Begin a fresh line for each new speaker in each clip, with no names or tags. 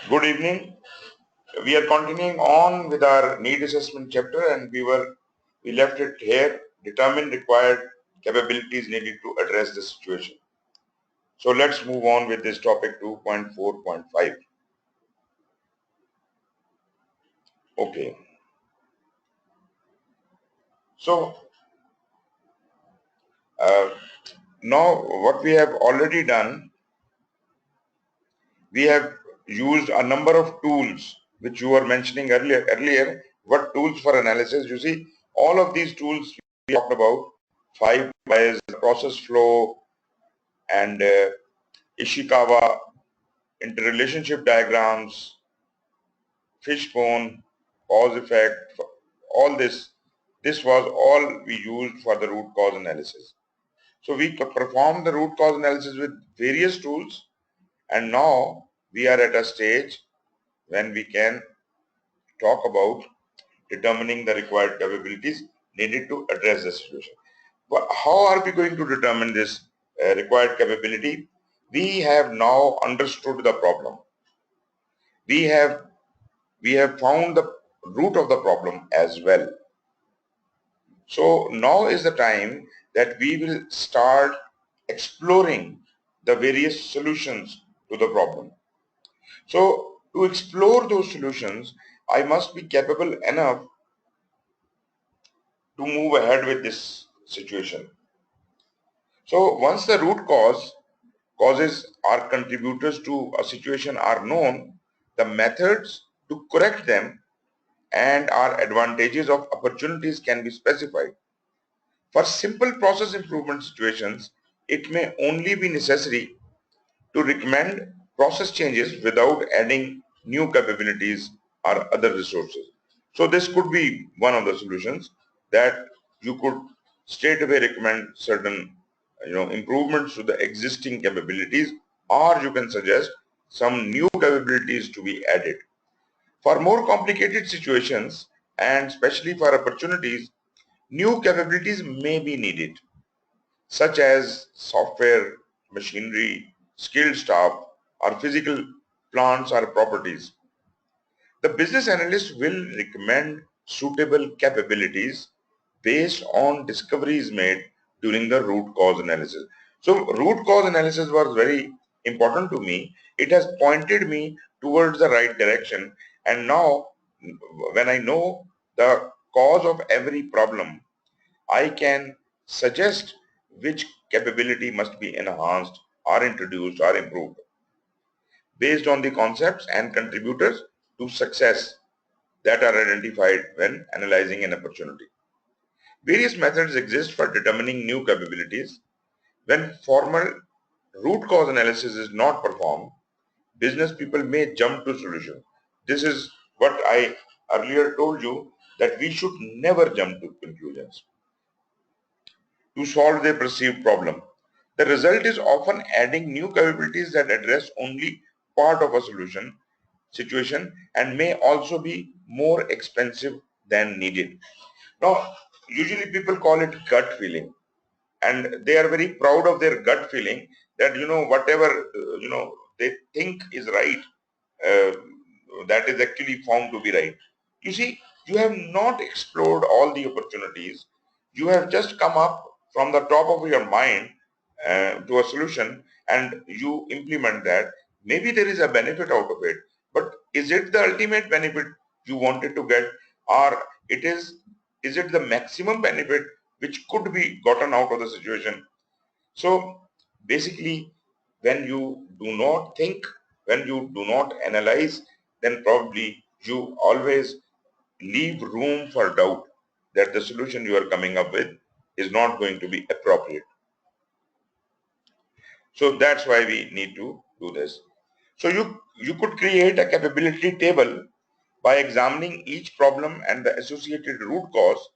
Good evening. We are continuing on with our need assessment chapter, and we left it here. Determine required capabilities needed to address the situation. So let's move on with this topic 2.4.5. Okay. So uh, now what we have already done, we have used a number of tools which you were mentioning earlier. What tools for analysis? You see, all of these tools we talked about, 5 whys, process flow, and Ishikawa, interrelationship diagrams, fishbone, cause effect, all this was all we used for the root cause analysis. So we could perform the root cause analysis with various tools, and now we are at a stage when we can talk about determining the required capabilities needed to address the situation. But how are we going to determine this required capability? We have now understood the problem. We have found the root of the problem as well. So now is the time that we will start exploring the various solutions to the problem. So to explore those solutions, I must be capable enough to move ahead with this situation. So once the root causes or contributors to a situation are known, the methods to correct them and our advantages of opportunities can be specified. For simple process improvement situations, it may only be necessary to recommend process changes without adding new capabilities or other resources. So this could be one of the solutions, that you could straight away recommend certain improvements to the existing capabilities, or you can suggest some new capabilities to be added. For more complicated situations, and especially for opportunities, new capabilities may be needed, such as software, machinery, skilled staff, or physical plants or properties. The business analyst will recommend suitable capabilities based on discoveries made during the root cause analysis. So root cause analysis was very important to me. It has pointed me towards the right direction, and now when I know the cause of every problem, I can suggest which capability must be enhanced or introduced or improved based on the concepts and contributors to success that are identified when analyzing an opportunity. Various methods exist for determining new capabilities. When formal root cause analysis is not performed, business people may jump to solutions. This is what I earlier told you, that we should never jump to conclusions to solve their perceived problem. The result is often adding new capabilities that address only part of a situation and may also be more expensive than needed. Now, usually people call it gut feeling, and they are very proud of their gut feeling that whatever they think is right, uh, that is actually found to be right. You see, you have not explored all the opportunities. You have just come up from the top of your mind to a solution, and you implement that. Maybe there is a benefit out of it, but is it the ultimate benefit you wanted to get, or is it the maximum benefit which could be gotten out of the situation? So basically, when you do not think, when you do not analyze, then probably you always leave room for doubt that the solution you are coming up with is not going to be appropriate. So that's why we need to do this. So you could create a capability table by examining each problem and the associated root cause.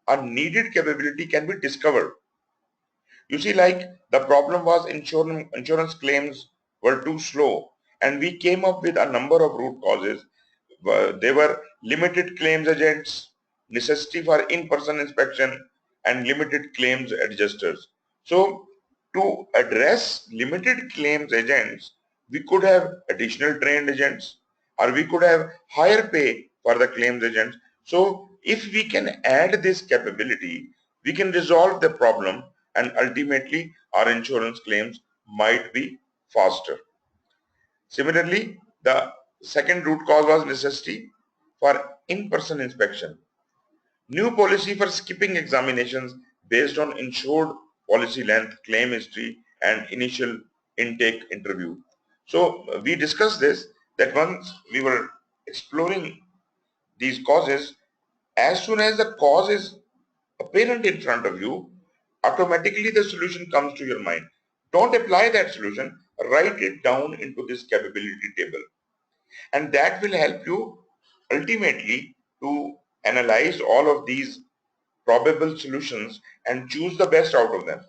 A needed capability can be discovered. You see, like the problem was insurance claims were too slow, and we came up with a number of root causes. They were limited claims agents, necessity for in-person inspection, and limited claims adjusters. So to address limited claims agents, we could have additional trained agents. or we could have higher pay for the claims agents. So if we can add this capability, we can resolve the problem and ultimately our insurance claims might be faster. Similarly, the second root cause was necessity for in-person inspection. New policy for skipping examinations based on insured policy length, claim history, and initial intake interview. So we discussed this, that once we were exploring these causes, as soon as the cause is apparent in front of you, automatically the solution comes to your mind. Don't apply that solution, write it down into this capability table. And that will help you ultimately to analyze all of these probable solutions and choose the best out of them.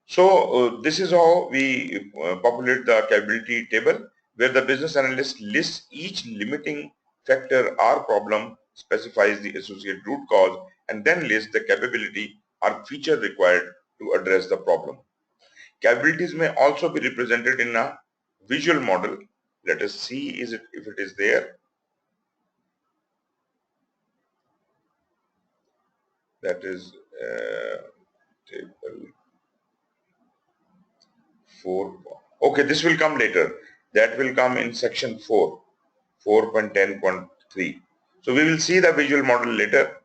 So this is how we populate the capability table, where the business analyst lists each limiting factor or problem, specifies the associated root cause, and then lists the capability or feature required to address the problem. Capabilities may also be represented in a visual model. Let us see if it is there. That is table 4. Okay, this will come later. That will come in section 4, 4.10.3. So we will see the visual model later.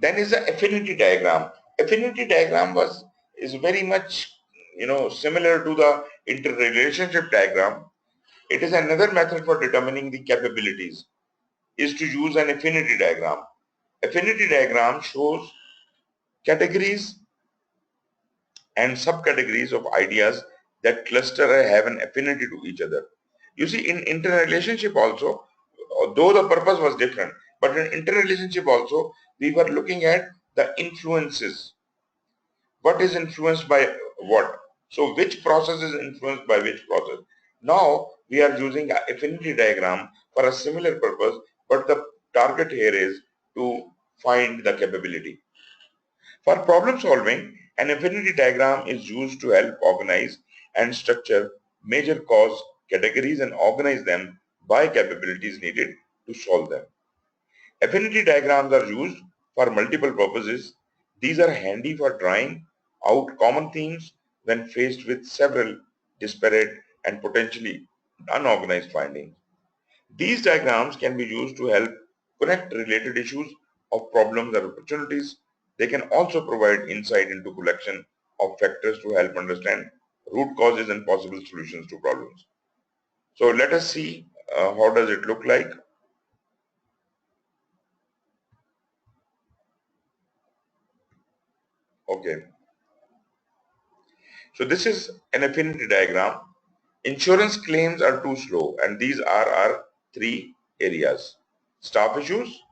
Then is the affinity diagram. Affinity diagram is very much similar to the interrelationship diagram. It is another method for determining the capabilities, is to use an affinity diagram. Affinity diagram shows categories and subcategories of ideas that cluster or have an affinity to each other. You see, in interrelationship also, though the purpose was different, but in interrelationship also, we were looking at the influences. What is influenced by what? So which process is influenced by which process? Now we are using an affinity diagram for a similar purpose, but the target here is to find the capability. For problem solving, an affinity diagram is used to help organize and structure major cause categories and organize them by capabilities needed to solve them. Affinity diagrams are used for multiple purposes. These are handy for drawing out common themes when faced with several disparate and potentially unorganized findings. These diagrams can be used to help connect related issues of problems and opportunities. They can also provide insight into collection of factors to help understand root causes and possible solutions to problems. So let us see how does it look like. Okay. So this is an affinity diagram. Insurance claims are too slow, and these are our 3 areas: staff issues,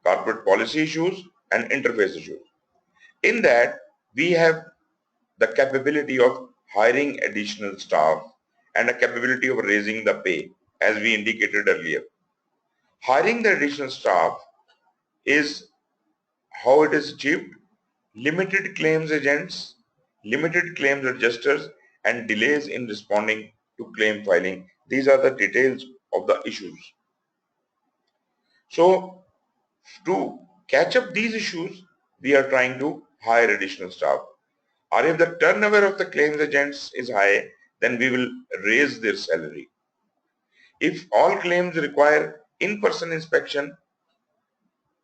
corporate policy issues, and interface issues. In that, we have the capability of hiring additional staff and a capability of raising the pay, as we indicated earlier. Hiring the additional staff is how it is achieved: limited claims agents, limited claims adjusters, and delays in responding to claim filing. These are the details of the issues. So to catch up these issues, we are trying to hire additional staff. Or if the turnover of the claims agents is high, then we will raise their salary. If all claims require in-person inspection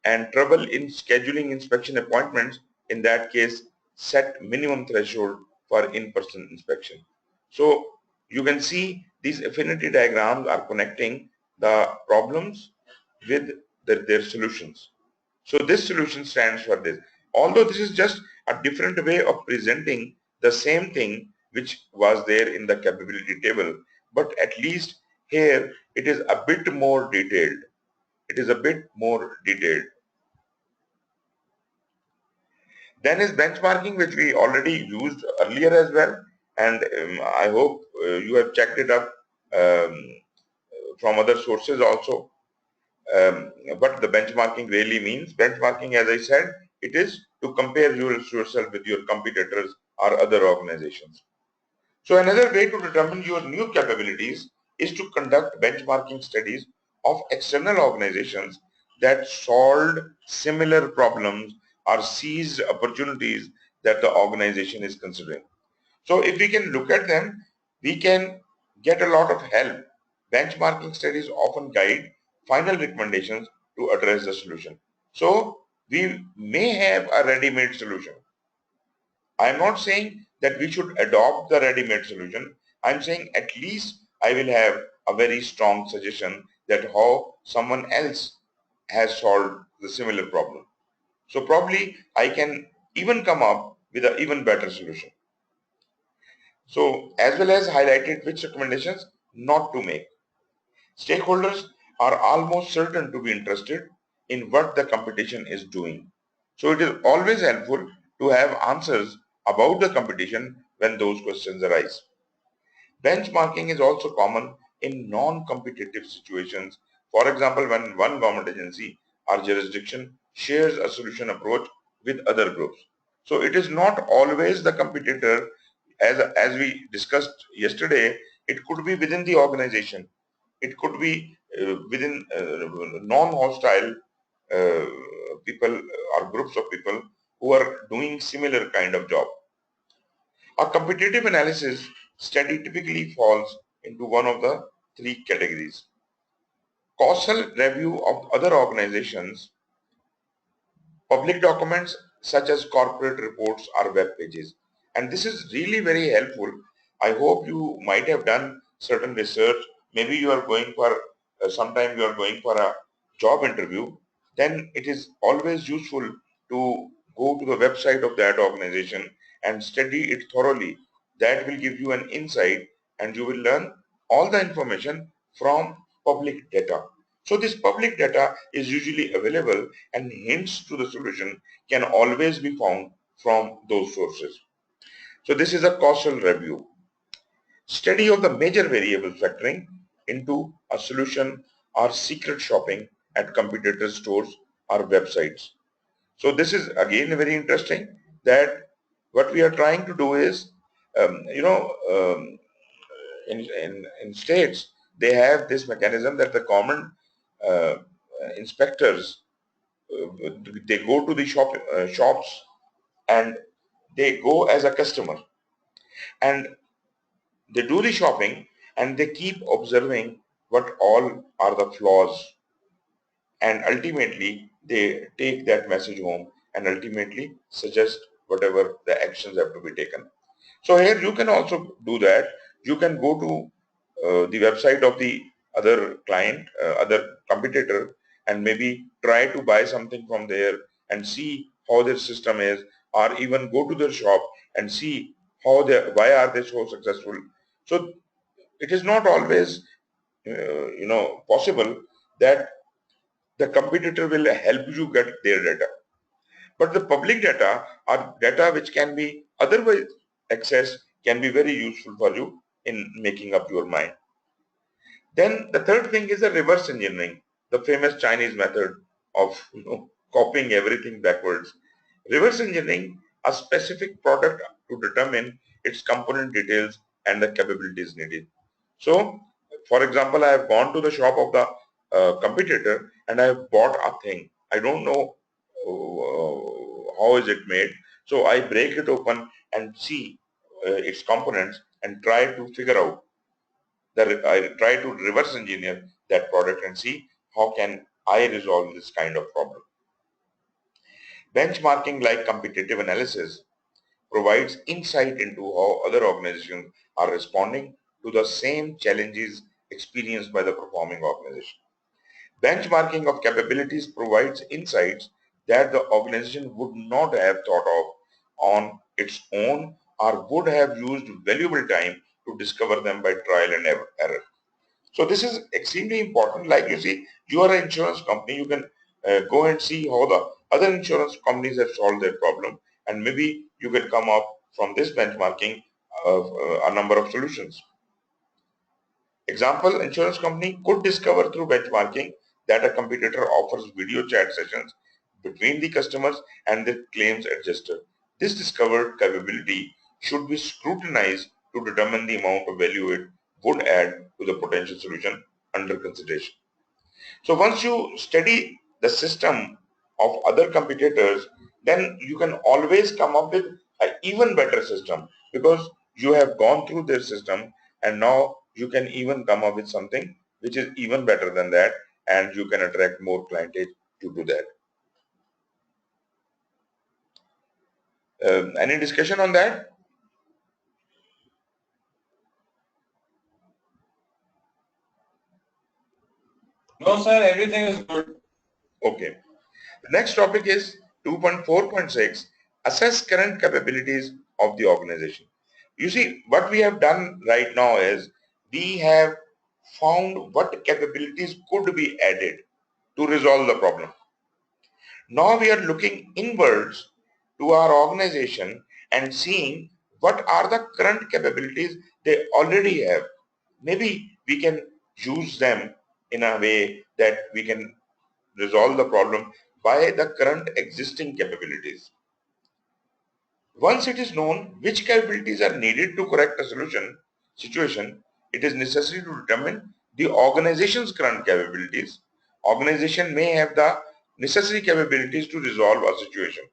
and trouble in scheduling inspection appointments, in that case, set minimum threshold for in-person inspection. So you can see these affinity diagrams are connecting the problems with their solutions. So this solution stands for this. Although this is just a different way of presenting the same thing which was there in the capability table, but at least here it is a bit more detailed. It is a bit more detailed. Then is benchmarking, which we already used earlier as well, and I hope you have checked it up from other sources also. What the benchmarking really means. Benchmarking, as I said, it is to compare yourself with your competitors or other organizations. So another way to determine your new capabilities is to conduct benchmarking studies of external organizations that solved similar problems or seized opportunities that the organization is considering. So if we can look at them, we can get a lot of help. Benchmarking studies often guide final recommendations to address the solution. So we may have a ready-made solution. I am not saying that we should adopt the ready-made solution. I am saying at least I will have a very strong suggestion that how someone else has solved the similar problem. So probably I can even come up with an even better solution. So as well as highlighted which recommendations not to make. Stakeholders are almost certain to be interested in what the competition is doing. So it is always helpful to have answers about the competition when those questions arise. Benchmarking is also common in non-competitive situations. For example, when one government agency or jurisdiction shares a solution approach with other groups. So it is not always the competitor, as we discussed yesterday. It could be within the organization. It could be within non-hostile uh, people or groups of people who are doing similar kind of job. A competitive analysis study typically falls into one of the three categories. Causal review of other organizations, public documents such as corporate reports or web pages. And this is really very helpful. I hope you might have done certain research. Maybe you are going for, sometime you are going for a job interview. Then it is always useful to go to the website of that organization and study it thoroughly. That will give you an insight and you will learn all the information from public data. So this public data is usually available and hints to the solution can always be found from those sources. So this is a causal review. Study of the major variables factoring into a solution or secret shopping at competitor stores or websites. So this is again very interesting that what we are trying to do is, in states, they have this mechanism that the common uh, inspectors, they go to the shops and they go as a customer and they do the shopping and they keep observing what all are the flaws, and ultimately they take that message home and ultimately suggest whatever the actions have to be taken. So here you can also do that. You can go to the website of the other client, other competitor, and maybe try to buy something from there and see how their system is, or even go to their shop and see how they, why are they so successful. So it is not always possible that the competitor will help you get their data. But the public data or data which can be otherwise accessed can be very useful for you in making up your mind. Then the third thing is the reverse engineering, the famous Chinese method of copying everything backwards. Reverse engineering a specific product to determine its component details and the capabilities needed. So, for example, I have gone to the shop of the competitor and I have bought a thing. I don't know how is it made. So I break it open and see its components and try to figure out I try to reverse engineer that product and see how can I resolve this kind of problem. Benchmarking, like competitive analysis, provides insight into how other organizations are responding to the same challenges experienced by the performing organization. Benchmarking of capabilities provides insights that the organization would not have thought of on its own or would have used valuable time to discover them by trial and error. So this is extremely important. Like you see, you are an insurance company, you can go and see how the other insurance companies have solved their problem, and maybe you can come up from this benchmarking of a number of solutions. Example, insurance company could discover through benchmarking that a competitor offers video chat sessions between the customers and the claims adjuster. This discovered capability should be scrutinized to determine the amount of value it would add to the potential solution under consideration. So once you study the system of other competitors, then you can always come up with an even better system because you have gone through their system and now you can even come up with something which is even better than that, and you can attract more clientage to do that. Any discussion on that?
No, sir, everything is good.
Okay. The next topic is 2.4.6, assess current capabilities of the organization. You see, what we have done right now is we have found what capabilities could be added to resolve the problem. Now we are looking inwards to our organization and seeing what are the current capabilities they already have. Maybe we can use them in a way that we can resolve the problem by the current existing capabilities. Once it is known which capabilities are needed to correct a situation, it is necessary to determine the organization's current capabilities. Organization may have the necessary capabilities to resolve a situation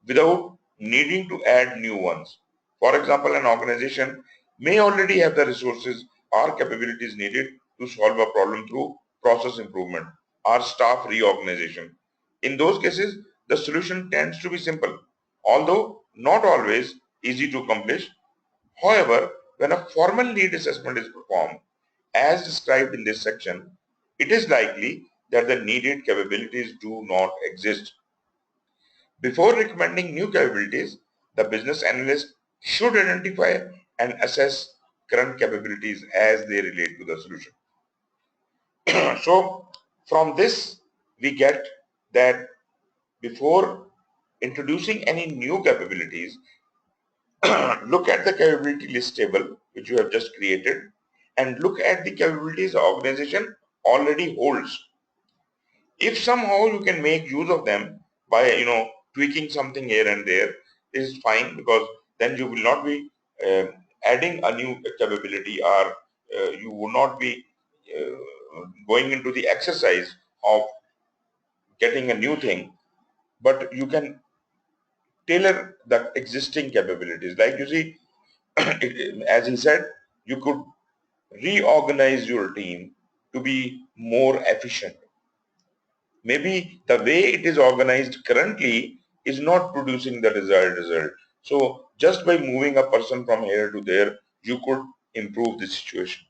without needing to add new ones. For example, an organization may already have the resources or capabilities needed to solve a problem through process improvement or staff reorganization. In those cases, the solution tends to be simple, although not always easy to accomplish. However, when a formal need assessment is performed, as described in this section, it is likely that the needed capabilities do not exist. Before recommending new capabilities, the business analyst should identify and assess current capabilities as they relate to the solution. So, from this, we get that before introducing any new capabilities, look at the capability list table which you have just created and look at the capabilities the organization already holds. If somehow you can make use of them by tweaking something here and there, is fine, because then you will not be adding a new capability, or you will not be going into the exercise of getting a new thing, but you can tailor the existing capabilities. Like you see, as he said, you could reorganize your team to be more efficient. Maybe the way it is organized currently is not producing the desired result. So just by moving a person from here to there, you could improve the situation.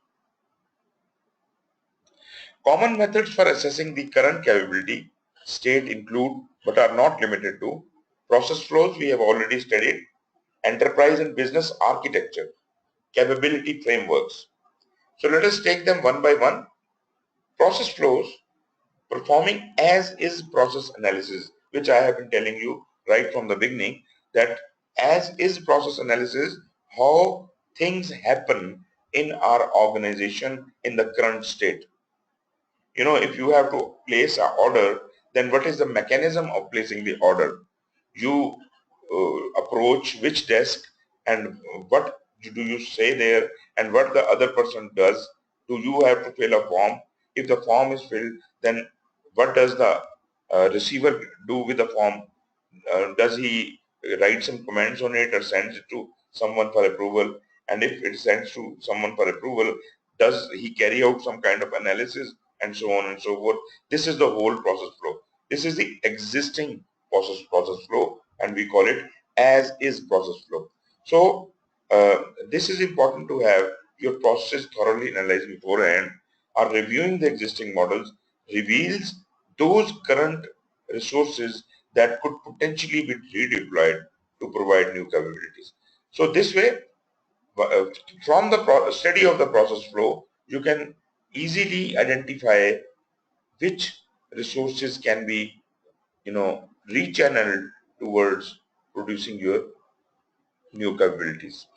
Common methods for assessing the current capability state include, but are not limited to, process flows we have already studied, enterprise and business architecture, capability frameworks. So let us take them one by one. Process flows, performing as is process analysis, which I have been telling you right from the beginning, that as is process analysis, how things happen in our organization in the current state. If you have to place an order, then what is the mechanism of placing the order? You approach which desk, and what do you say there, and what the other person does. Do you have to fill a form? If the form is filled, then what does the receiver do with the form? Does he write some comments on it or sends it to someone for approval? And if it sends to someone for approval, does he carry out some kind of analysis, and so on and so forth? This is the whole process flow. This is the existing process flow, and we call it as is process flow. So this is important to have your processes thoroughly analyzed beforehand, or reviewing the existing models reveals those current resources that could potentially be redeployed to provide new capabilities. So this way, uh, from the study of the process flow, you can easily identify which resources can be, rechanneled towards producing your new capabilities.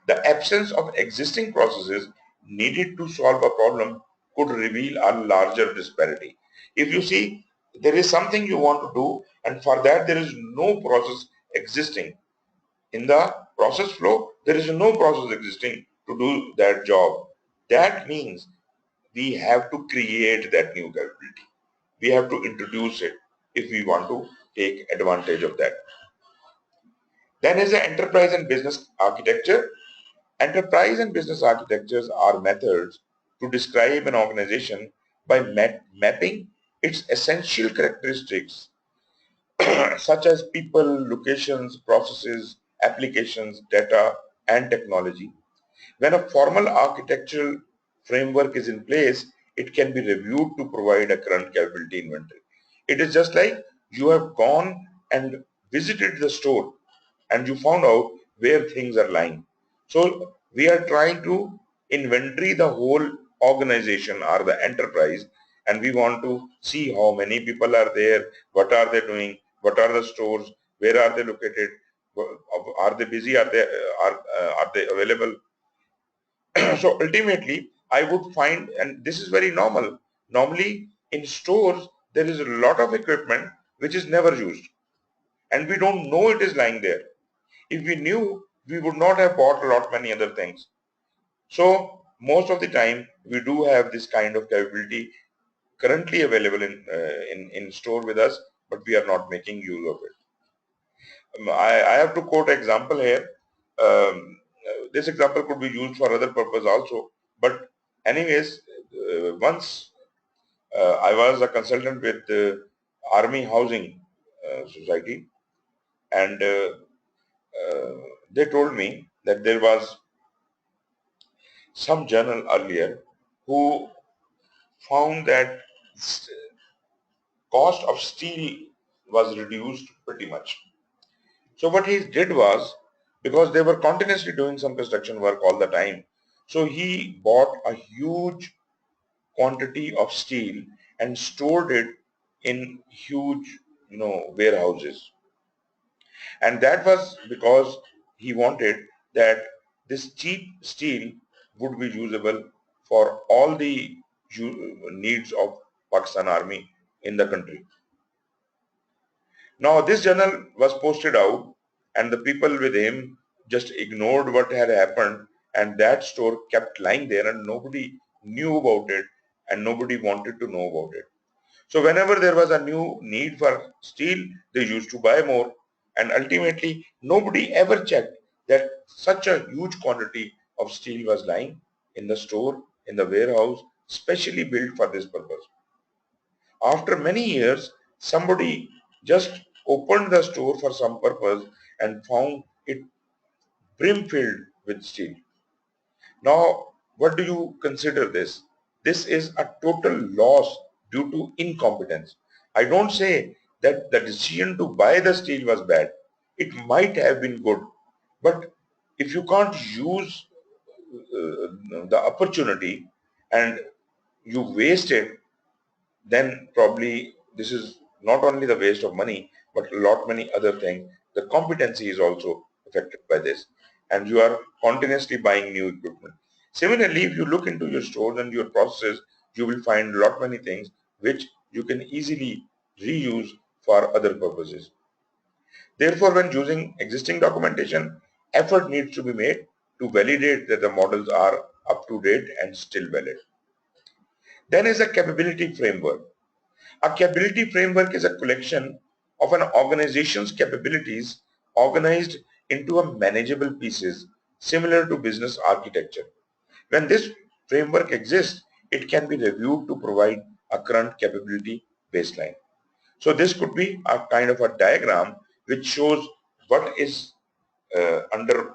The absence of existing processes needed to solve a problem could reveal a larger disparity. If you see, there is something you want to do, and for that there is no process existing in the process flow, there is no process existing to do that job. That means we have to create that new capability. We have to introduce it if we want to take advantage of that. Then is the enterprise and business architecture. Enterprise and business architectures are methods to describe an organization by mapping its essential characteristics such as people, locations, processes, applications, data, and technology. When a formal architectural framework is in place, it can be reviewed to provide a current capability inventory. It is just like you have gone and visited the store and you found out where things are lying. So we are trying to inventory the whole organization or the enterprise, and we want to see how many people are there, what are they doing, what are the stores, where are they located, are they busy, are they available. So ultimately I would find, and this is very normal, normally in stores there is a lot of equipment which is never used and we don't know it is lying there. If we knew, we would not have bought a lot many other things. So most of the time we do have this kind of capability currently available in store with us, but we are not making use of it. I have to quote example here. This example could be used for other purpose also, but anyways, once I was a consultant with Army Housing Society, and they told me that there was some journal earlier who found that cost of steel was reduced pretty much. So what he did was, because they were continuously doing some construction work all the time, so he bought a huge quantity of steel and stored it in huge, warehouses. And that was because he wanted that this cheap steel would be usable for all the needs of Pakistan Army in the country. Now this journal was posted out and the people with him just ignored what had happened, and that store kept lying there and nobody knew about it and nobody wanted to know about it. So whenever there was a new need for steel, they used to buy more, and ultimately nobody ever checked that such a huge quantity of steel was lying in the store, in the warehouse, specially built for this purpose. After many years, somebody just opened the store for some purpose and found it brim filled with steel. Now, what do you consider this? This is a total loss due to incompetence. I don't say that the decision to buy the steel was bad. It might have been good. But if you can't use the opportunity and you waste it, then probably this is not only the waste of money, but a lot many other things. The competency is also affected by this, and you are continuously buying new equipment. Similarly, if you look into your stores and your processes, you will find a lot many things which you can easily reuse for other purposes. Therefore, when using existing documentation, effort needs to be made to validate that the models are up to date and still valid. Then is a capability framework. A capability framework is a collection of an organization's capabilities organized into a manageable pieces similar to business architecture. When this framework exists, it can be reviewed to provide a current capability baseline. So this could be a kind of a diagram which shows what is under,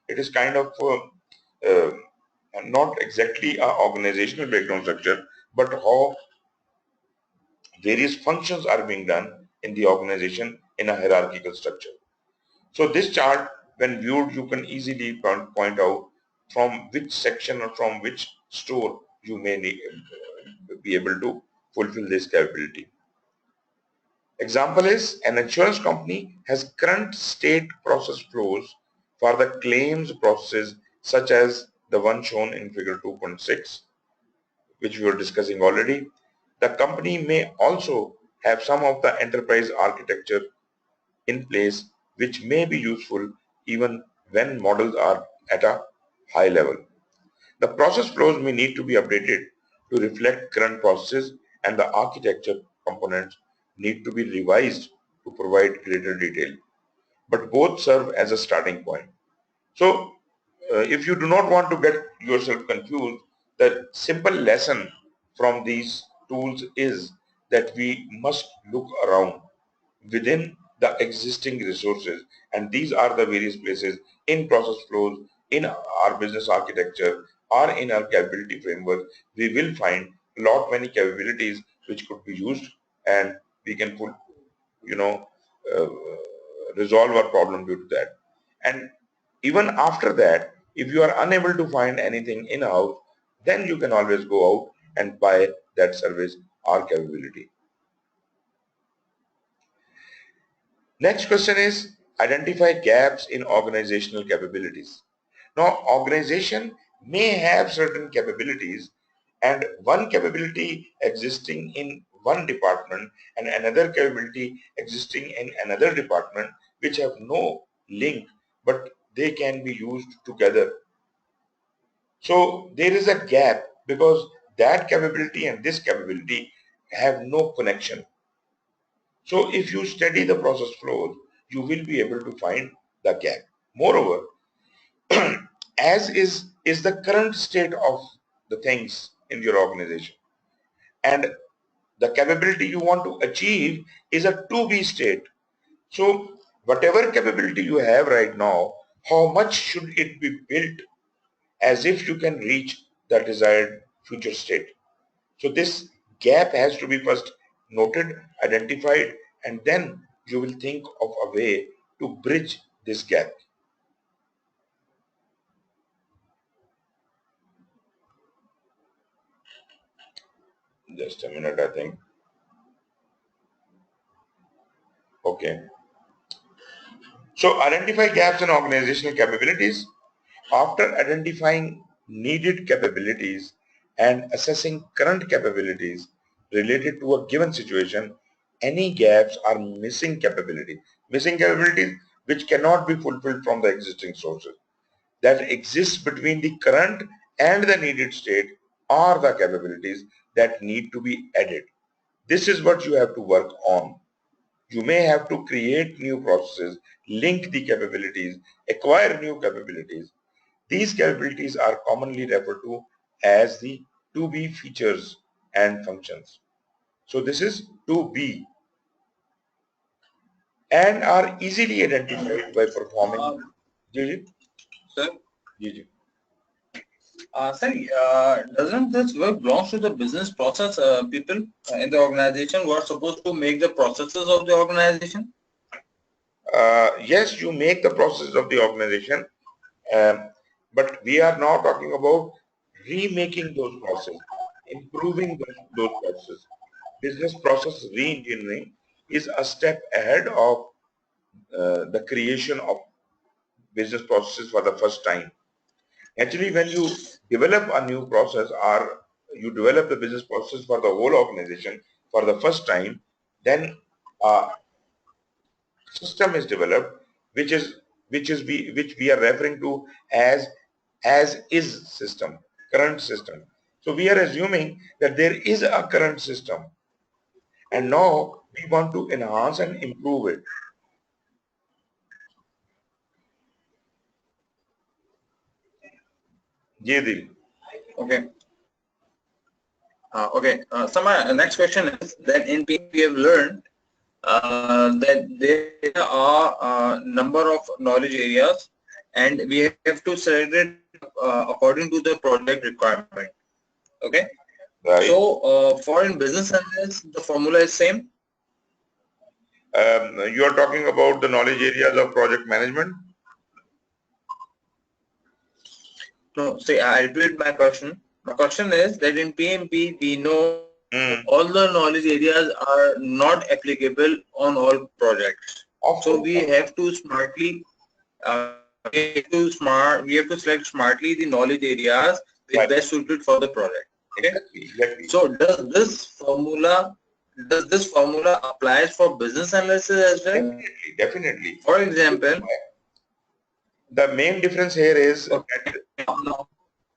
it is kind of not exactly a organizational background structure, but how various functions are being done in the organization in a hierarchical structure. So this chart, when viewed, you can easily point out from which section or from which store you may be able to fulfill this capability. Example is an insurance company has current state process flows for the claims processes such as the one shown in figure 2.6, which we were discussing already. The company may also have some of the enterprise architecture in place which may be useful even when models are at a high level. The process flows may need to be updated to reflect current processes, and the architecture components need to be revised to provide greater detail. But both serve as a starting point. So, if you do not want to get yourself confused, the simple lesson from these tools is that we must look around within the existing resources, and these are the various places in process flows, in our business architecture, or in our capability framework. We will find many capabilities which could be used, and we can put, you know, uh, resolve our problem due to that. And even after that, if you are unable to find anything in-house, then you can always go out and buy that service or capability. Next question is identify gaps in organizational capabilities. Now, organization may have certain capabilities, and one capability existing in one department and another capability existing in another department which have no link, but they can be used together. So there is a gap because that capability and this capability have no connection. So if you study the process flows, you will be able to find the gap. Moreover, as is the current state of the things in your organization, and the capability you want to achieve is a to be state. So whatever capability you have right now, how much should it be built as if you can reach the desired future state? So this gap has to be first noted, identified, and then you will think of a way to bridge this gap. Just a minute, I think. Okay. So identify gaps in organizational capabilities. After identifying needed capabilities and assessing current capabilities related to a given situation, any gaps are missing capabilities which cannot be fulfilled from the existing sources that exists between the current and the needed state are the capabilities that need to be added. This is what you have to work on. You may have to create new processes, link the capabilities, acquire new capabilities. These capabilities are commonly referred to as the to be features and functions. So this is to be and are easily identified by performing.
Sir,
Ji.
doesn't this work belongs to the business process people in the organization who are supposed to make the processes of the organization?
Yes, you make the process of the organization, um, but we are now talking about remaking those processes, improving those processes. Business process re-engineering is a step ahead of the creation of business processes for the first time. Actually, when you develop a new process or you develop the business process for the whole organization for the first time, then a system is developed, which we are referring to as is system, current system. So we are assuming that there is a current system, and now we want to enhance and improve it. Ye dil.
Okay. So my next question is that in PM we have learned that there are a number of knowledge areas and we have to select it according to the project requirement. Okay.
Right.
So for in business analysis, the formula is same.
You are talking about the knowledge areas of project management.
No, see, I'll repeat my question. My question is that in PMP, we know all the knowledge areas are not applicable on all projects. So we have to smartly, we have to select smartly the knowledge areas which best suited for the project. Okay.
Exactly.
So does this formula applies for business analysis as well?
Definitely.
For example,
The main difference here is
Okay.
that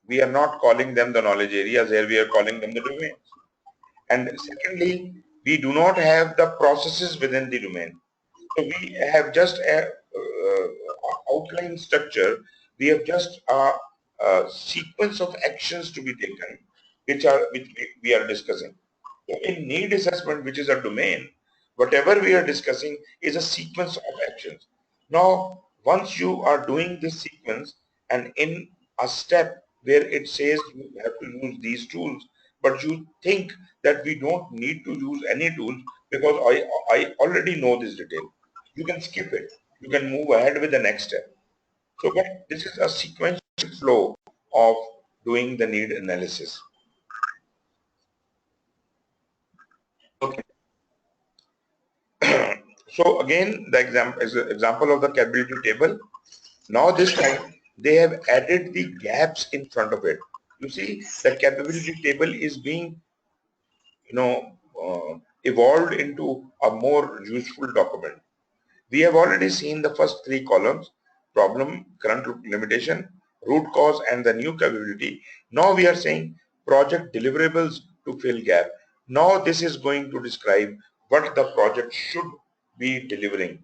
we are not calling them the knowledge areas, here we are calling them the domains. And secondly, we do not have the processes within the domain. So we have just a outline structure. We have just a sequence of actions to be taken, which we are discussing. So in need assessment, which is a domain, whatever we are discussing is a sequence of actions. Now, once you are doing this sequence and in a step where it says you have to use these tools, but you think that we don't need to use any tools because I already know this detail. You can skip it. You can move ahead with the next step. So, but this is a sequential flow of doing the need analysis.
Okay.
So again, the example of the capability table. Now this time they have added the gaps in front of it. You see, the capability table is being, evolved into a more useful document. We have already seen the first three columns: problem, current limitation, root cause, and the new capability. Now we are saying project deliverables to fill gap. Now this is going to describe what the project should be delivering.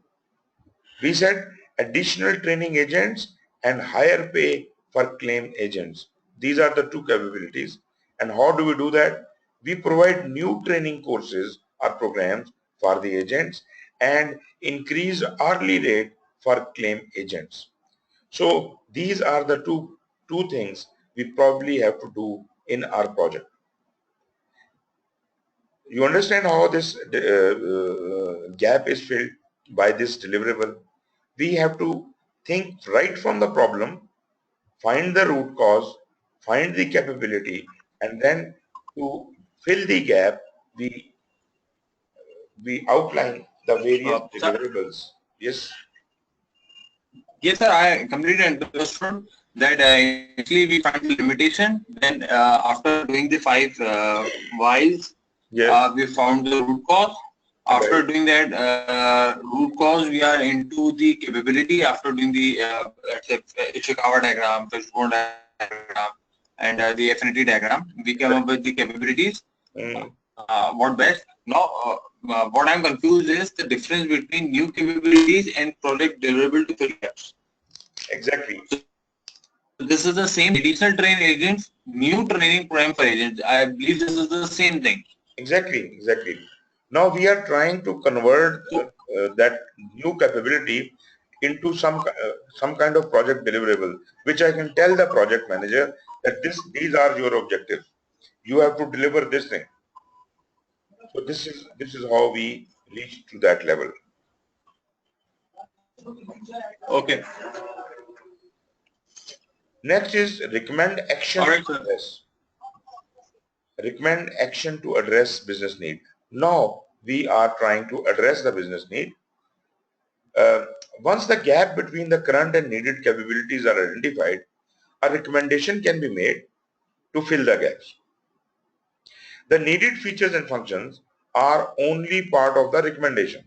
We said additional training agents and higher pay for claim agents. These are the two capabilities. And how do we do that? We provide new training courses or programs for the agents and increase hourly rate for claim agents. So these are the two things we probably have to do in our project. You understand how this gap is filled by this deliverable? We have to think right from the problem, find the root cause, find the capability, and then to fill the gap, we outline the various
Sir,
deliverables. Yes,
yes, sir. I completely understood that initially we find the limitation. Then after doing the 5 whiles,
yes,
we found the root cause. After
right,
doing that root cause, we are into the capability. After doing the let's say Ishikawa diagram, fishbone diagram, and the affinity diagram, we came up with the capabilities.
mm,
What best? Now, what I'm confused is the difference between new capabilities and project deliverable to fill gaps.
exactly,
So this is the same additional train agents, new training program for agents. I believe this is the same thing.
exactly. Now we are trying to convert
So
that new capability into some kind of project deliverable, which I can tell the project manager that these are your objectives. You have to deliver this thing. So this is how we reach to that level.
okay,
Next is recommend
all
action to
right, sir.
address. Recommend action to address business need. Now we are trying to address the business need. Uh, Once the gap between the current and needed capabilities are identified, a recommendation can be made to fill the gaps. The needed features and functions are only part of the recommendation.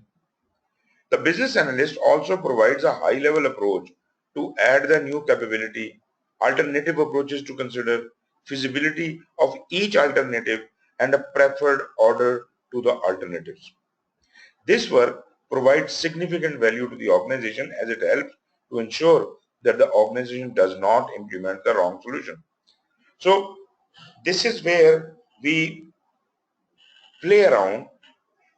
The business analyst also provides a high-level approach to add the new capability, alternative approaches to consider, feasibility of each alternative, and a preferred order to the alternatives. This work provides significant value to the organization as it helps to ensure that the organization does not implement the wrong solution. So this is where we play around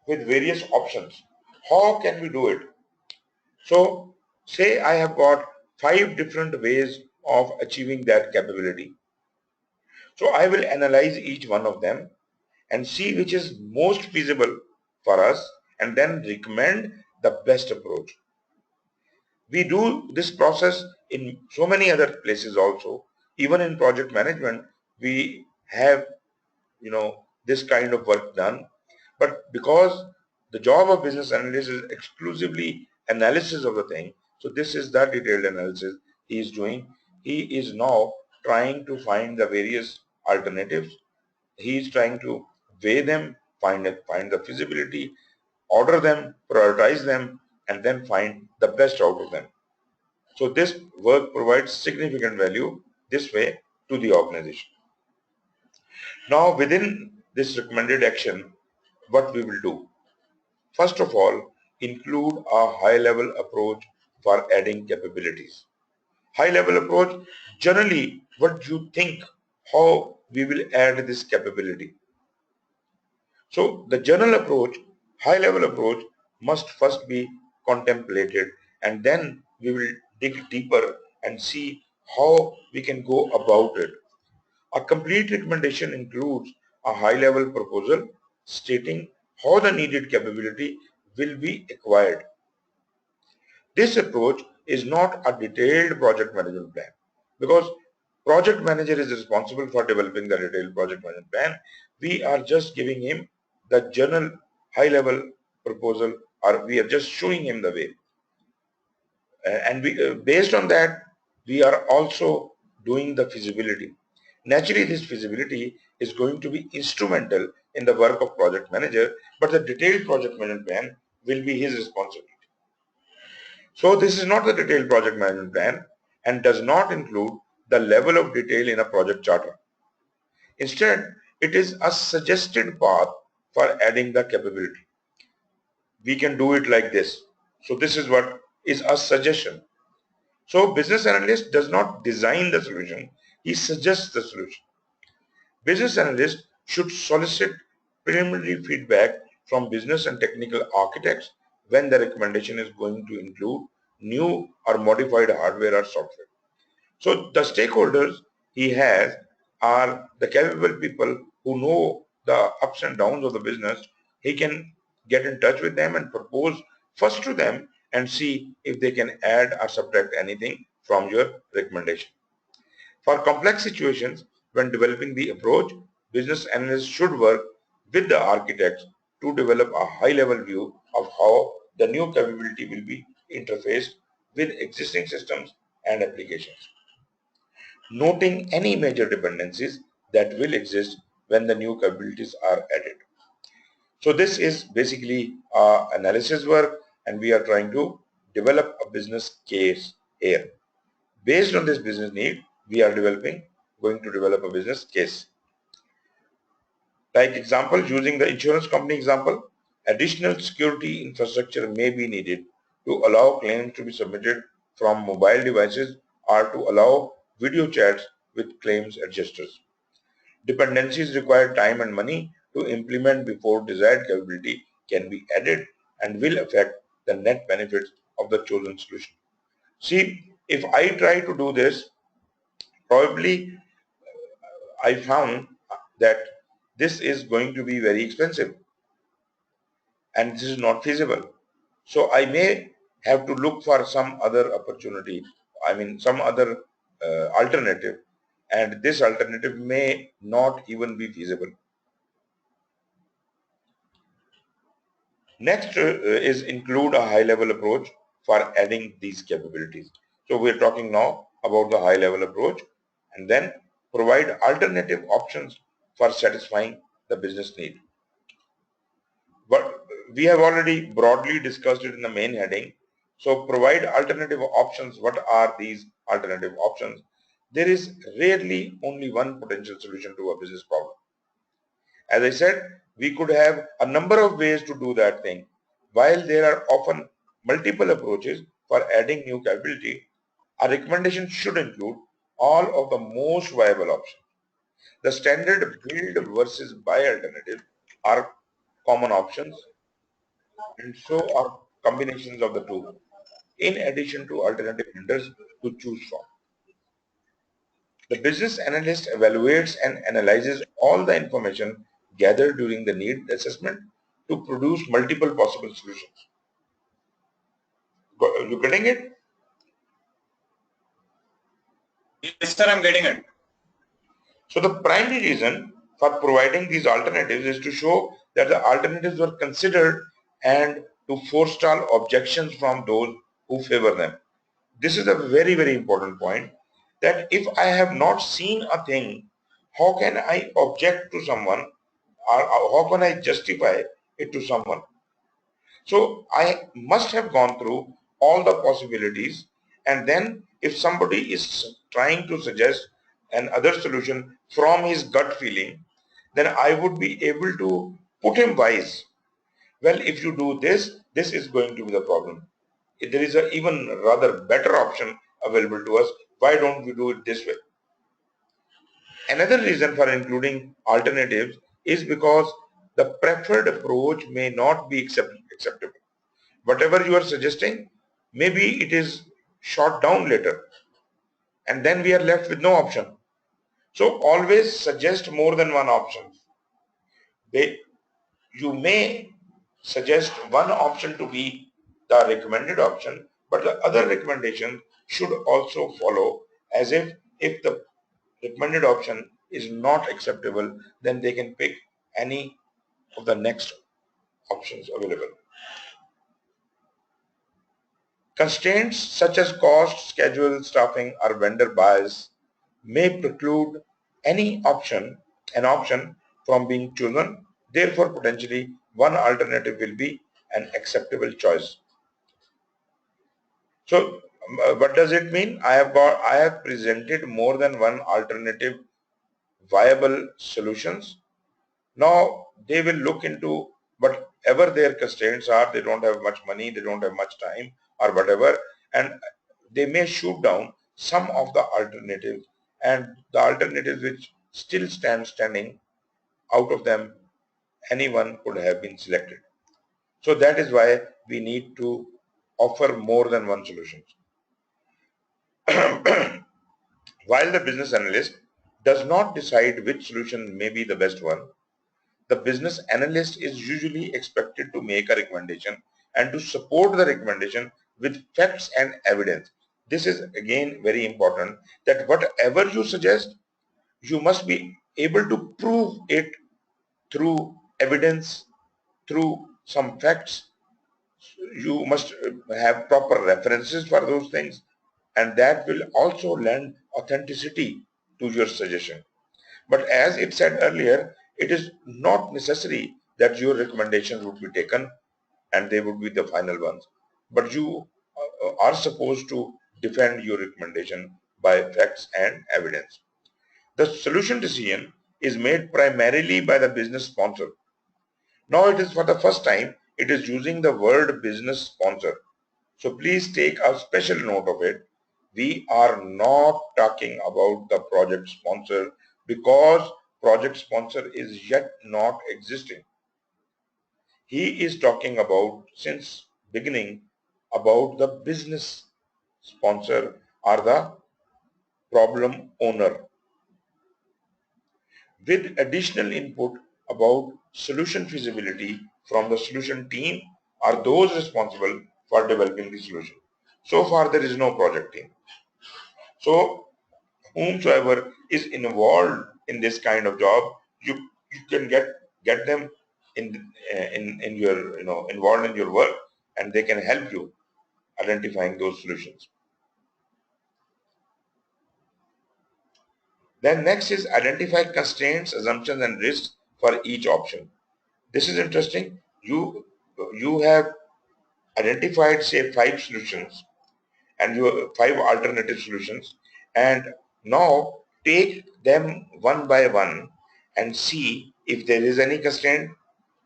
with various options. How can we do it? So say I have got 5 different ways of achieving that capability. So I will analyze each one of them and see which is most feasible for us and then recommend the best approach. We do this process in so many other places also. Even in project management, we have, this kind of work done. But because the job of business analyst is exclusively analysis of the thing, so this is the detailed analysis he is doing. He is now trying to find the various alternatives. He is trying to weigh them, find the feasibility, order them, prioritize them, and then find the best out of them. So this work provides significant value this way to the organization. Now within this recommended action, what we will do? First of all, include a high-level approach for adding capabilities. High-level approach, generally what you think, how we will add this capability. So the general approach, high-level approach must first be contemplated, and then we will dig deeper and see how we can go about it. A complete recommendation includes a high-level proposal stating how the needed capability will be acquired. This approach is not a detailed project management plan because project manager is responsible for developing the detailed project management plan. We are just giving him the general high-level proposal, or we are just showing him the way. And based on that, we are also doing the feasibility. Naturally, this feasibility is going to be instrumental in the work of project manager, but the detailed project management plan will be his responsibility. So this is not the detailed project management plan and does not include the level of detail in a project charter. Instead, it is a suggested path for adding the capability. We can do it like this. So this is what is a suggestion. So business analyst does not design the solution, he suggests the solution. Business analyst should solicit preliminary feedback from business and technical architects when the recommendation is going to include new or modified hardware or software. So the stakeholders he has are the capable people who know the ups and downs of the business. He can get in touch with them and propose first to them and see if they can add or subtract anything from your recommendation. For complex situations, when developing the approach, business analysts should work with the architects to develop a high-level view of how the new capability will be interfaced with existing systems and applications, noting any major dependencies that will exist when the new capabilities are added. So this is basically analysis work, and we are trying to develop a business case here. Based on this business need, we are going to develop a business case. Like example, using the insurance company example, additional security infrastructure may be needed to allow claims to be submitted from mobile devices or to allow video chats with claims adjusters. Dependencies require time and money to implement before desired capability can be added and will affect the net benefits of the chosen solution. See, if I try to do this, probably I found that this is going to be very expensive and this is not feasible. So I may have to look for some other opportunity, some other alternative, and this alternative may not even be feasible. Next is include a high-level approach for adding these capabilities. So we're talking now about the high-level approach, and then provide alternative options for satisfying the business need. But we have already broadly discussed it in the main heading. So provide alternative options. What are these alternative options? There is rarely only one potential solution to a business problem. As I said, we could have a number of ways to do that thing. While there are often multiple approaches for adding new capability, a recommendation should include all of the most viable options. The standard build versus buy alternative are common options, and so are combinations of the two, in addition to alternative vendors to choose from. The business analyst evaluates and analyzes all the information gathered during the need assessment to produce multiple possible solutions. You getting it?
Yes, sir, I'm getting it.
So the primary reason for providing these alternatives is to show that the alternatives were considered and to forestall objections from those who favor them. This is a very, very important point, that if I have not seen a thing, how can I object to someone, or how can I justify it to someone? So I must have gone through all the possibilities And then if somebody is trying to suggest another solution from his gut feeling, then I would be able to put him wise. Well, if you do this, this is going to be the problem. If there is a even rather better option available to us, why don't we do it this way? Another reason for including alternatives is because the preferred approach may not be acceptable. Whatever you are suggesting, maybe it is shot down later, and then we are left with no option. So always suggest more than one option. You may suggest one option to be the recommended option, but the other recommendation should also follow, as if the recommended option is not acceptable, then they can pick any of the next options available. Constraints such as cost, schedule, staffing, or vendor bias may preclude an option from being chosen. Therefore, potentially one alternative will be an acceptable choice. So, what does it mean? I have presented more than one alternative viable solutions. Now they will look into whatever their constraints are. They don't have much money, they don't have much time or whatever, and they may shoot down some of the alternatives, and the alternatives which still standing, out of them anyone could have been selected. So that is why we need to offer more than one solution. While the business analyst does not decide which solution may be the best one, the business analyst is usually expected to make a recommendation and to support the recommendation with facts and evidence. This is again very important, that whatever you suggest, you must be able to prove it through evidence, through some facts. You must have proper references for those things, and that will also lend authenticity to your suggestion. But as it said earlier, it is not necessary that your recommendations would be taken and they would be the final ones. But you are supposed to defend your recommendation by facts and evidence. The solution decision is made primarily by the business sponsor. Now it is for the first time it is using the word business sponsor. So please take a special note of it. We are not talking about the project sponsor, because project sponsor is yet not existing. He is talking about, since beginning, about the business sponsor or the problem owner, with additional input about solution feasibility from the solution team or those responsible for developing the solution. So far there is no project team. So whomsoever is involved in this kind of job, you can get them in your involved in your work, and they can help you identifying those solutions. Then next is identify constraints, assumptions, and risks for each option. This is interesting. You have identified, say, 5 solutions, and you have 5 alternative solutions, and now take them one by one and see if there is any constraint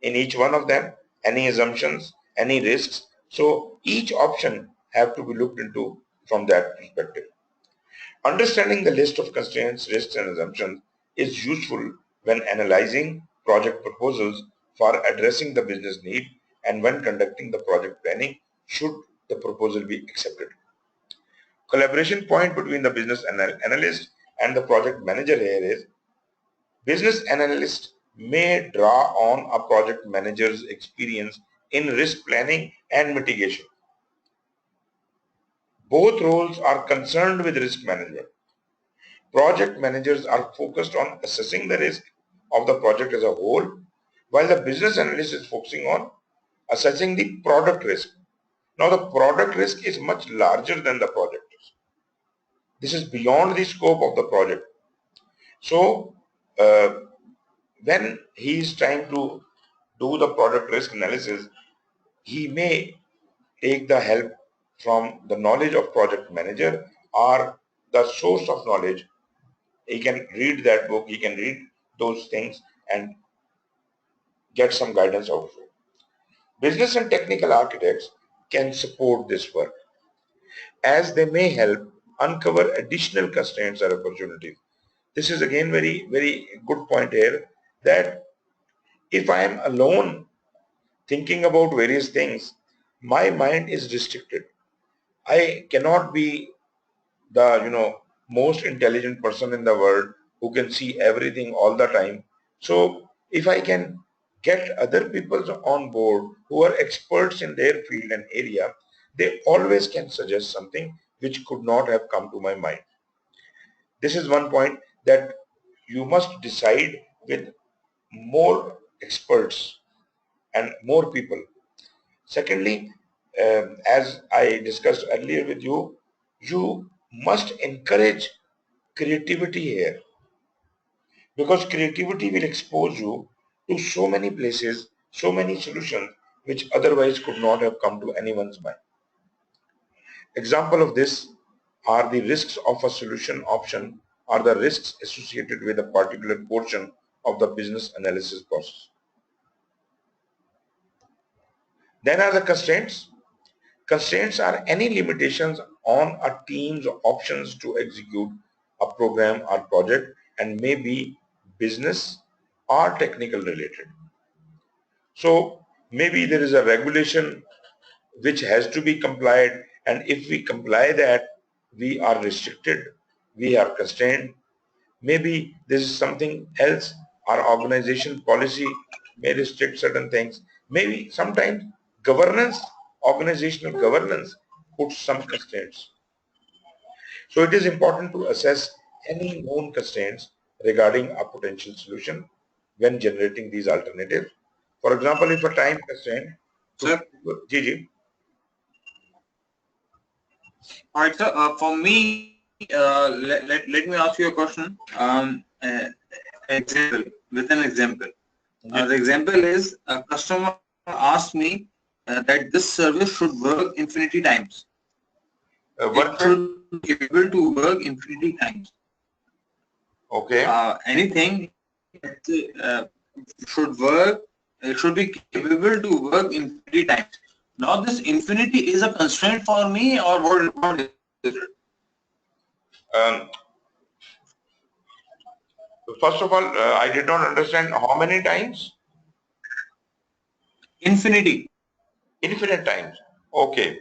in each one of them, any assumptions, any risks. So each option have to be looked into from that perspective. Understanding the list of constraints, risks, and assumptions is useful when analyzing project proposals for addressing the business need and when conducting the project planning should the proposal be accepted. Collaboration point between the business analyst and the project manager here is, business analyst may draw on a project manager's experience in risk planning and mitigation. Both roles are concerned with risk management. Project managers are focused on assessing the risk of the project as a whole, while the business analyst is focusing on assessing the product risk. Now the product risk is much larger than the project risk. This is beyond the scope of the project. So when he is trying to do the product risk analysis, he may take the help from the knowledge of project manager or the source of knowledge. He can read that book, he can read those things and get some guidance out of it. Business and technical architects can support this work as they may help uncover additional constraints or opportunities. This is again very good point here, that if I am alone thinking about various things, my mind is restricted. I cannot be the most intelligent person in the world who can see everything all the time. So if I can get other people on board who are experts in their field and area, they always can suggest something which could not have come to my mind. This is one point, that you must decide with more experts and more people. Secondly, as I discussed earlier with you, you must encourage creativity here, because creativity will expose you to so many places, so many solutions which otherwise could not have come to anyone's mind. Example of this are the risks of a solution option or the risks associated with a particular portion of the business analysis process. Then are the constraints. Constraints are any limitations on a team's options to execute a program or project and may be business or technical related. So maybe there is a regulation which has to be complied, and if we comply that, we are restricted, we are constrained. Maybe this is something else, our organization policy may restrict certain things. Maybe sometimes governance, organizational governance puts some constraints. So it is important to assess any known constraints regarding a potential solution when generating these alternatives. For example, if a time constraint to
Sir,
Gigi.
all right, sir. For me, let me ask you a question. Example with an example. The example is a customer asked me that this service should work infinity times. It should be able to work infinity times.
Okay.
Anything that should work, it should be capable to work infinity times. Now this infinity is a constraint for me, or what is it?
First of all, I did not understand how many times?
Infinity.
Infinite times. Okay.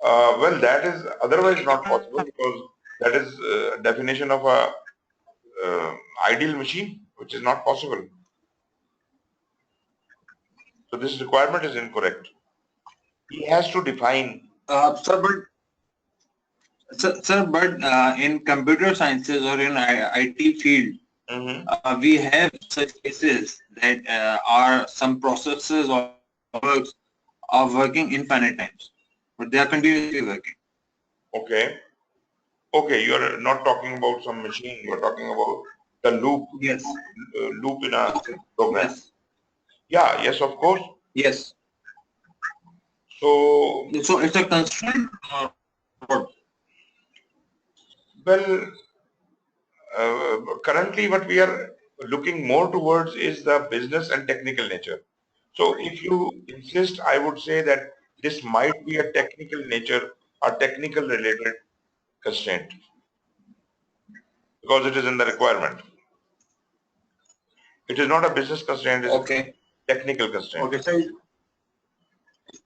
Well, that is otherwise not possible, because that is definition of a ideal machine, which is not possible. So this requirement is incorrect. He has to define.
Sir, but in computer sciences or in IT field, we have such cases that are some processes or works are working infinite times, but they are continuously working.
Okay. Okay, you are not talking about some machine. You are talking about the loop.
Yes.
Loop in a program.
Yes.
Yeah. Yes, of course.
Yes.
So
it's a constraint or what?
Well, currently what we are looking more towards is the business and technical nature. So if you insist, I would say that this might be a technical nature or technical related constraint, because it is in the requirement. It is not a business constraint, it's a technical constraint.
Okay, so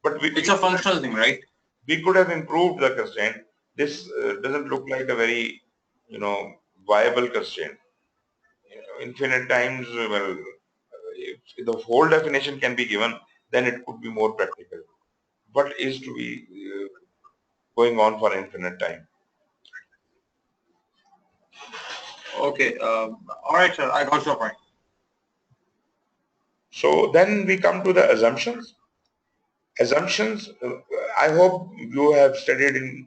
but
it's a functional thing, right?
We could have improved the constraint. This doesn't look like a very, viable constraint. Infinite times, well, if the whole definition can be given, then it could be more practical. What is to be going on for infinite time?
Okay, all right, sir, I got your point.
So then we come to the assumptions. Assumptions, I hope you have studied in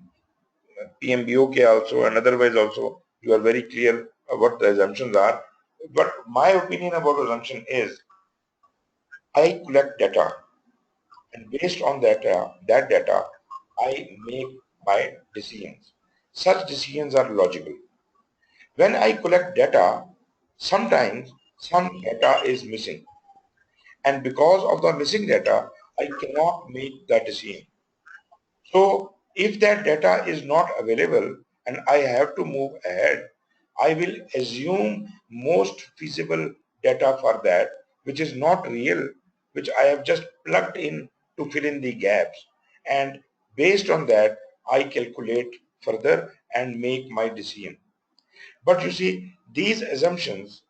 PMBOK also, and otherwise also you are very clear what the assumptions are. But my opinion about assumption is, I collect data, and based on that data, I make my decisions. Such decisions are logical. When I collect data, sometimes some data is missing. And because of the missing data, I cannot make the decision. So if that data is not available and I have to move ahead, I will assume most feasible data for that, which is not real, which I have just plugged in to fill in the gaps. And based on that, I calculate further and make my decision. But you see, these assumptions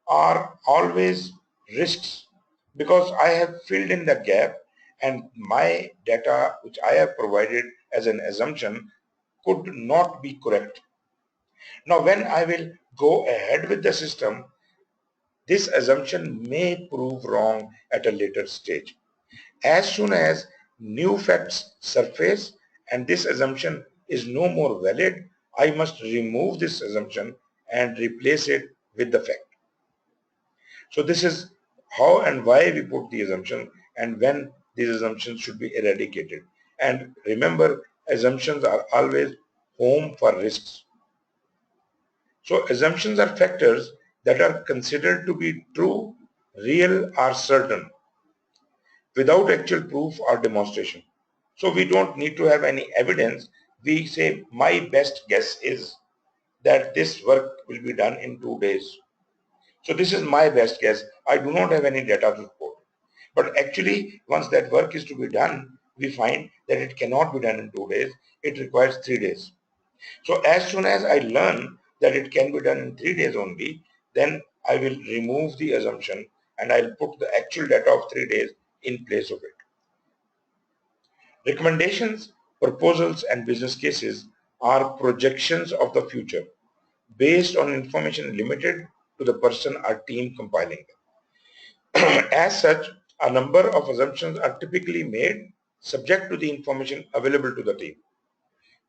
are always risks because I have filled in the gap and my data which I have provided as an assumption could not be correct. Now when I will go ahead with the system, this assumption may prove wrong at a later stage. As soon as new facts surface and this assumption is no more valid, I must remove this assumption and replace it with the fact. So this is how and why we put the assumption and when these assumptions should be eradicated. And remember, assumptions are always home for risks. So assumptions are factors that are considered to be true, real, or certain without actual proof or demonstration. So we don't need to have any evidence. We say my best guess is that this work will be done in 2 days. So this is my best guess. I do not have any data to support. But actually, once that work is to be done, we find that it cannot be done in 2 days. It requires 3 days. So as soon as I learn that it can be done in 3 days only, then I will remove the assumption and I'll put the actual data of 3 days in place of it. Recommendations, proposals, and business cases are projections of the future based on information limited to the person or team compiling them. As such, a number of assumptions are typically made subject to the information available to the team.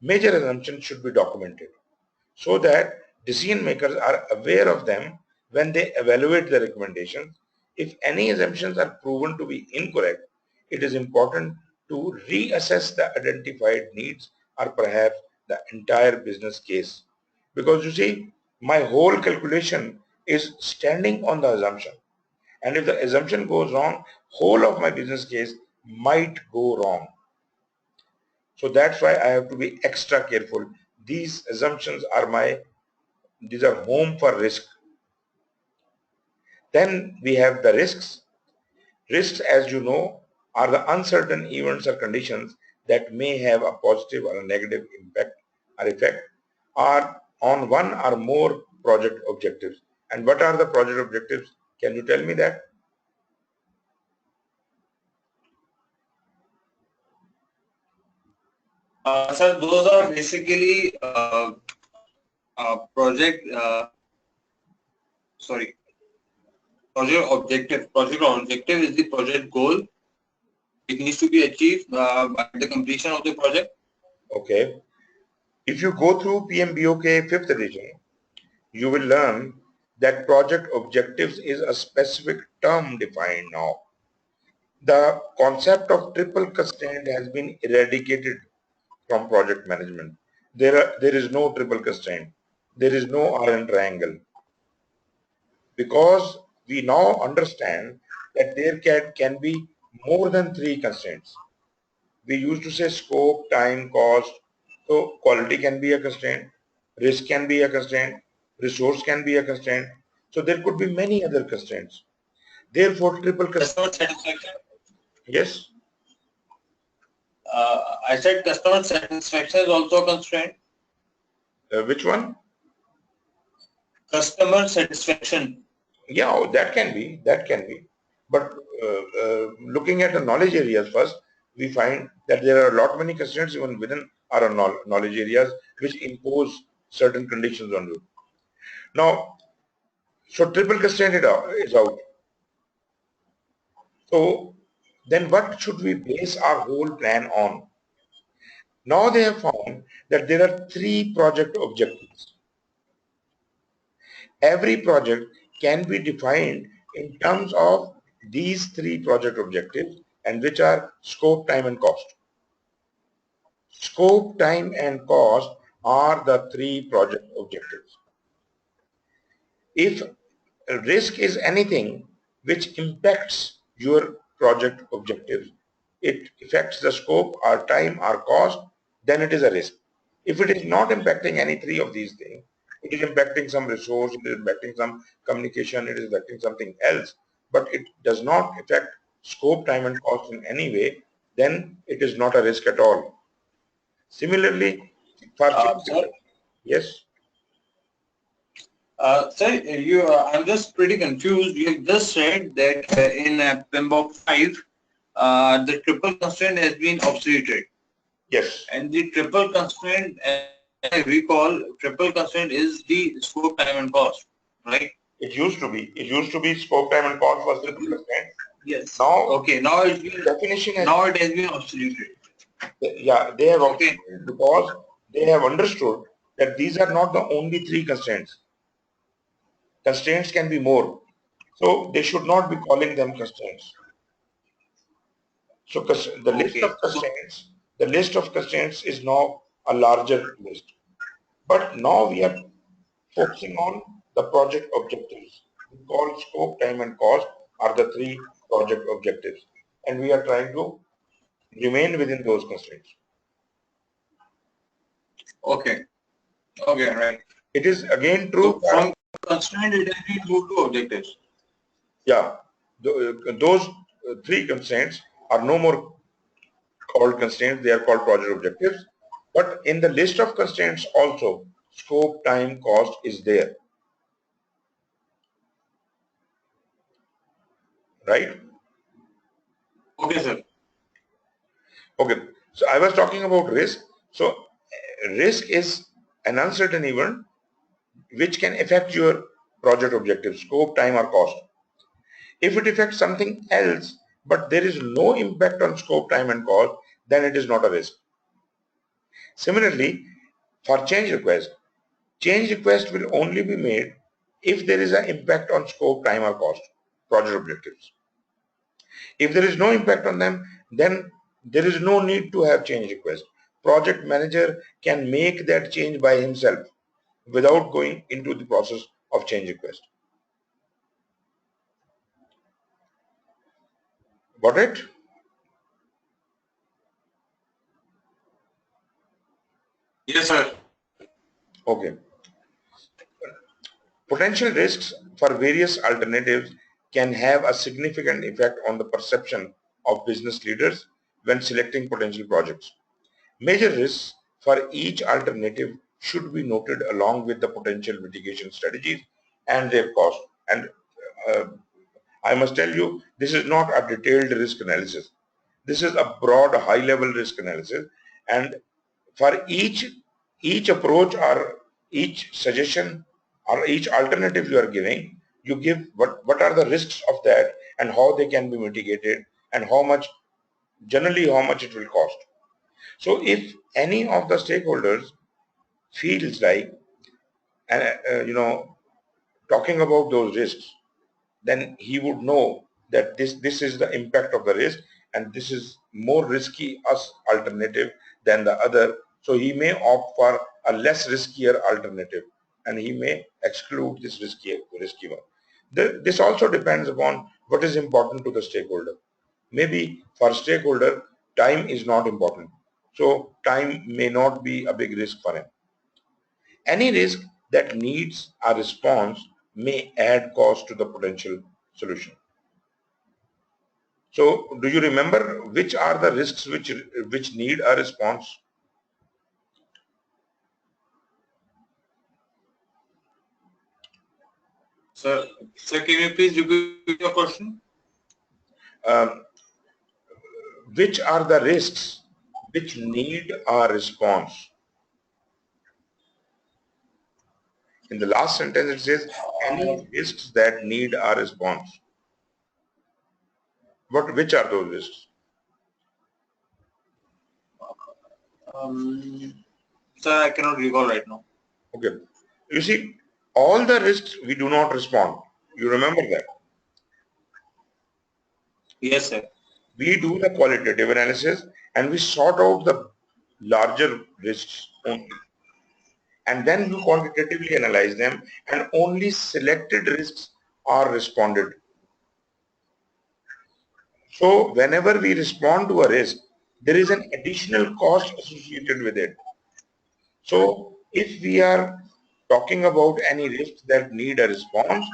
Major assumptions should be documented so that decision makers are aware of them when they evaluate the recommendations. If any assumptions are proven to be incorrect, it is important to reassess the identified needs or perhaps the entire business case. Because you see, my whole calculation is standing on the assumption. And if the assumption goes wrong, whole of my business case might go wrong. So that's why I have to be extra careful. These assumptions are these are home for risk. Then we have the risks. Risks, as you know, are the uncertain events or conditions that may have a positive or a negative impact or effect are on one or more project objectives. And what are the project objectives? Can you tell me that?
Sir, those are basically project, sorry, project objective. Project objective is the project goal. It needs to be achieved by the completion of the project.
Okay. If you go through PMBOK 5th edition, you will learn that project objectives is a specific term defined now. The concept of triple constraint has been eradicated from project management. There is no triple constraint. There is no R triangle because we now understand that there can be more than three constraints. We used to say scope, time, cost. So quality can be a constraint, risk can be a constraint, resource can be a constraint. So there could be many other constraints. Therefore, triple constraint.
Customer satisfaction.
Yes.
I said customer satisfaction is also a constraint.
Which one?
Customer satisfaction.
Yeah, that can be. That can be. But looking at the knowledge areas first, we find that there are a lot many constraints even within our knowledge areas which impose certain conditions on you. Now, so triple constraint is out. So then what should we base our whole plan on? Now they have found that there are three project objectives. Every project can be defined in terms of these three project objectives and which are scope, time and cost. Scope, time and cost are the three project objectives. If risk is anything which impacts your project objectives, it affects the scope or time or cost, then it is a risk. If it is not impacting any three of these things, it is impacting some resource, it is impacting some communication, it is impacting something else, but it does not affect scope, time and cost in any way, then it is not a risk at all. Similarly, for
Sir,
yes.
sir, I'm just pretty confused. You have just said that in PMBOK 5, the triple constraint has been obsoleted.
Yes.
And the triple constraint, as I recall, triple constraint is the scope, time and cost, right?
It used to be. It used to be scope, time and cost was 3%.
Yes.
Now,
okay. Now it's been
definition has,
now it has been obsoleted.
yeah, they have
Okay.
because they have understood that these are not the only three constraints. Constraints can be more. So they should not be calling them constraints. So the list of constraints is now a larger list. But now we are focusing on the project objectives. We call scope, time and cost are the three project objectives. And we are trying to remain within those constraints.
Okay. Okay, right.
It is again true.
So from constraint, it has been moved to objectives.
Yeah, those three constraints are no more called constraints, they are called project objectives. But in the list of constraints also, scope, time, cost is there. Right?
Okay, sir.
Okay, so I was talking about risk. So risk is an uncertain event which can affect your project objectives, scope, time or cost. If it affects something else, but there is no impact on scope, time and cost, then it is not a risk. Similarly, for change request will only be made if there is an impact on scope, time or cost, project objectives. If there is no impact on them, then there is no need to have change request. Project manager can make that change by himself without going into the process of change request. Got it?
Yes, sir.
Okay. Potential risks for various alternatives can have a significant effect on the perception of business leaders when selecting potential projects. Major risks for each alternative should be noted along with the potential mitigation strategies and their cost. And uh, I must tell you, this is not a detailed risk analysis. This is a broad, high-level risk analysis, and for each approach or each suggestion or each alternative you are giving, you give what are the risks of that and how they can be mitigated and how much, generally how much it will cost. So if any of the stakeholders feels like, talking about those risks, then he would know that this is the impact of the risk and this is more risky as alternative than the other. So he may opt for a less riskier alternative and he may exclude this risky one. This also depends upon what is important to the stakeholder. Maybe for stakeholder, time is not important. So time may not be a big risk for him. Any risk that needs a response may add cost to the potential solution. So do you remember which are the risks which need a response?
Sir, can you please repeat your question?
Um, which are the risks which need a response? In the last sentence it says any risks that need a response. Which are those risks?
Sir, I cannot recall right now.
Okay. You see, all the risks we do not respond. You remember that?
Yes, sir.
We do the qualitative analysis and we sort out the larger risks only. And then you quantitatively analyze them, and only selected risks are responded. So whenever we respond to a risk, there is an additional cost associated with it. So if we are talking about any risks that need a response,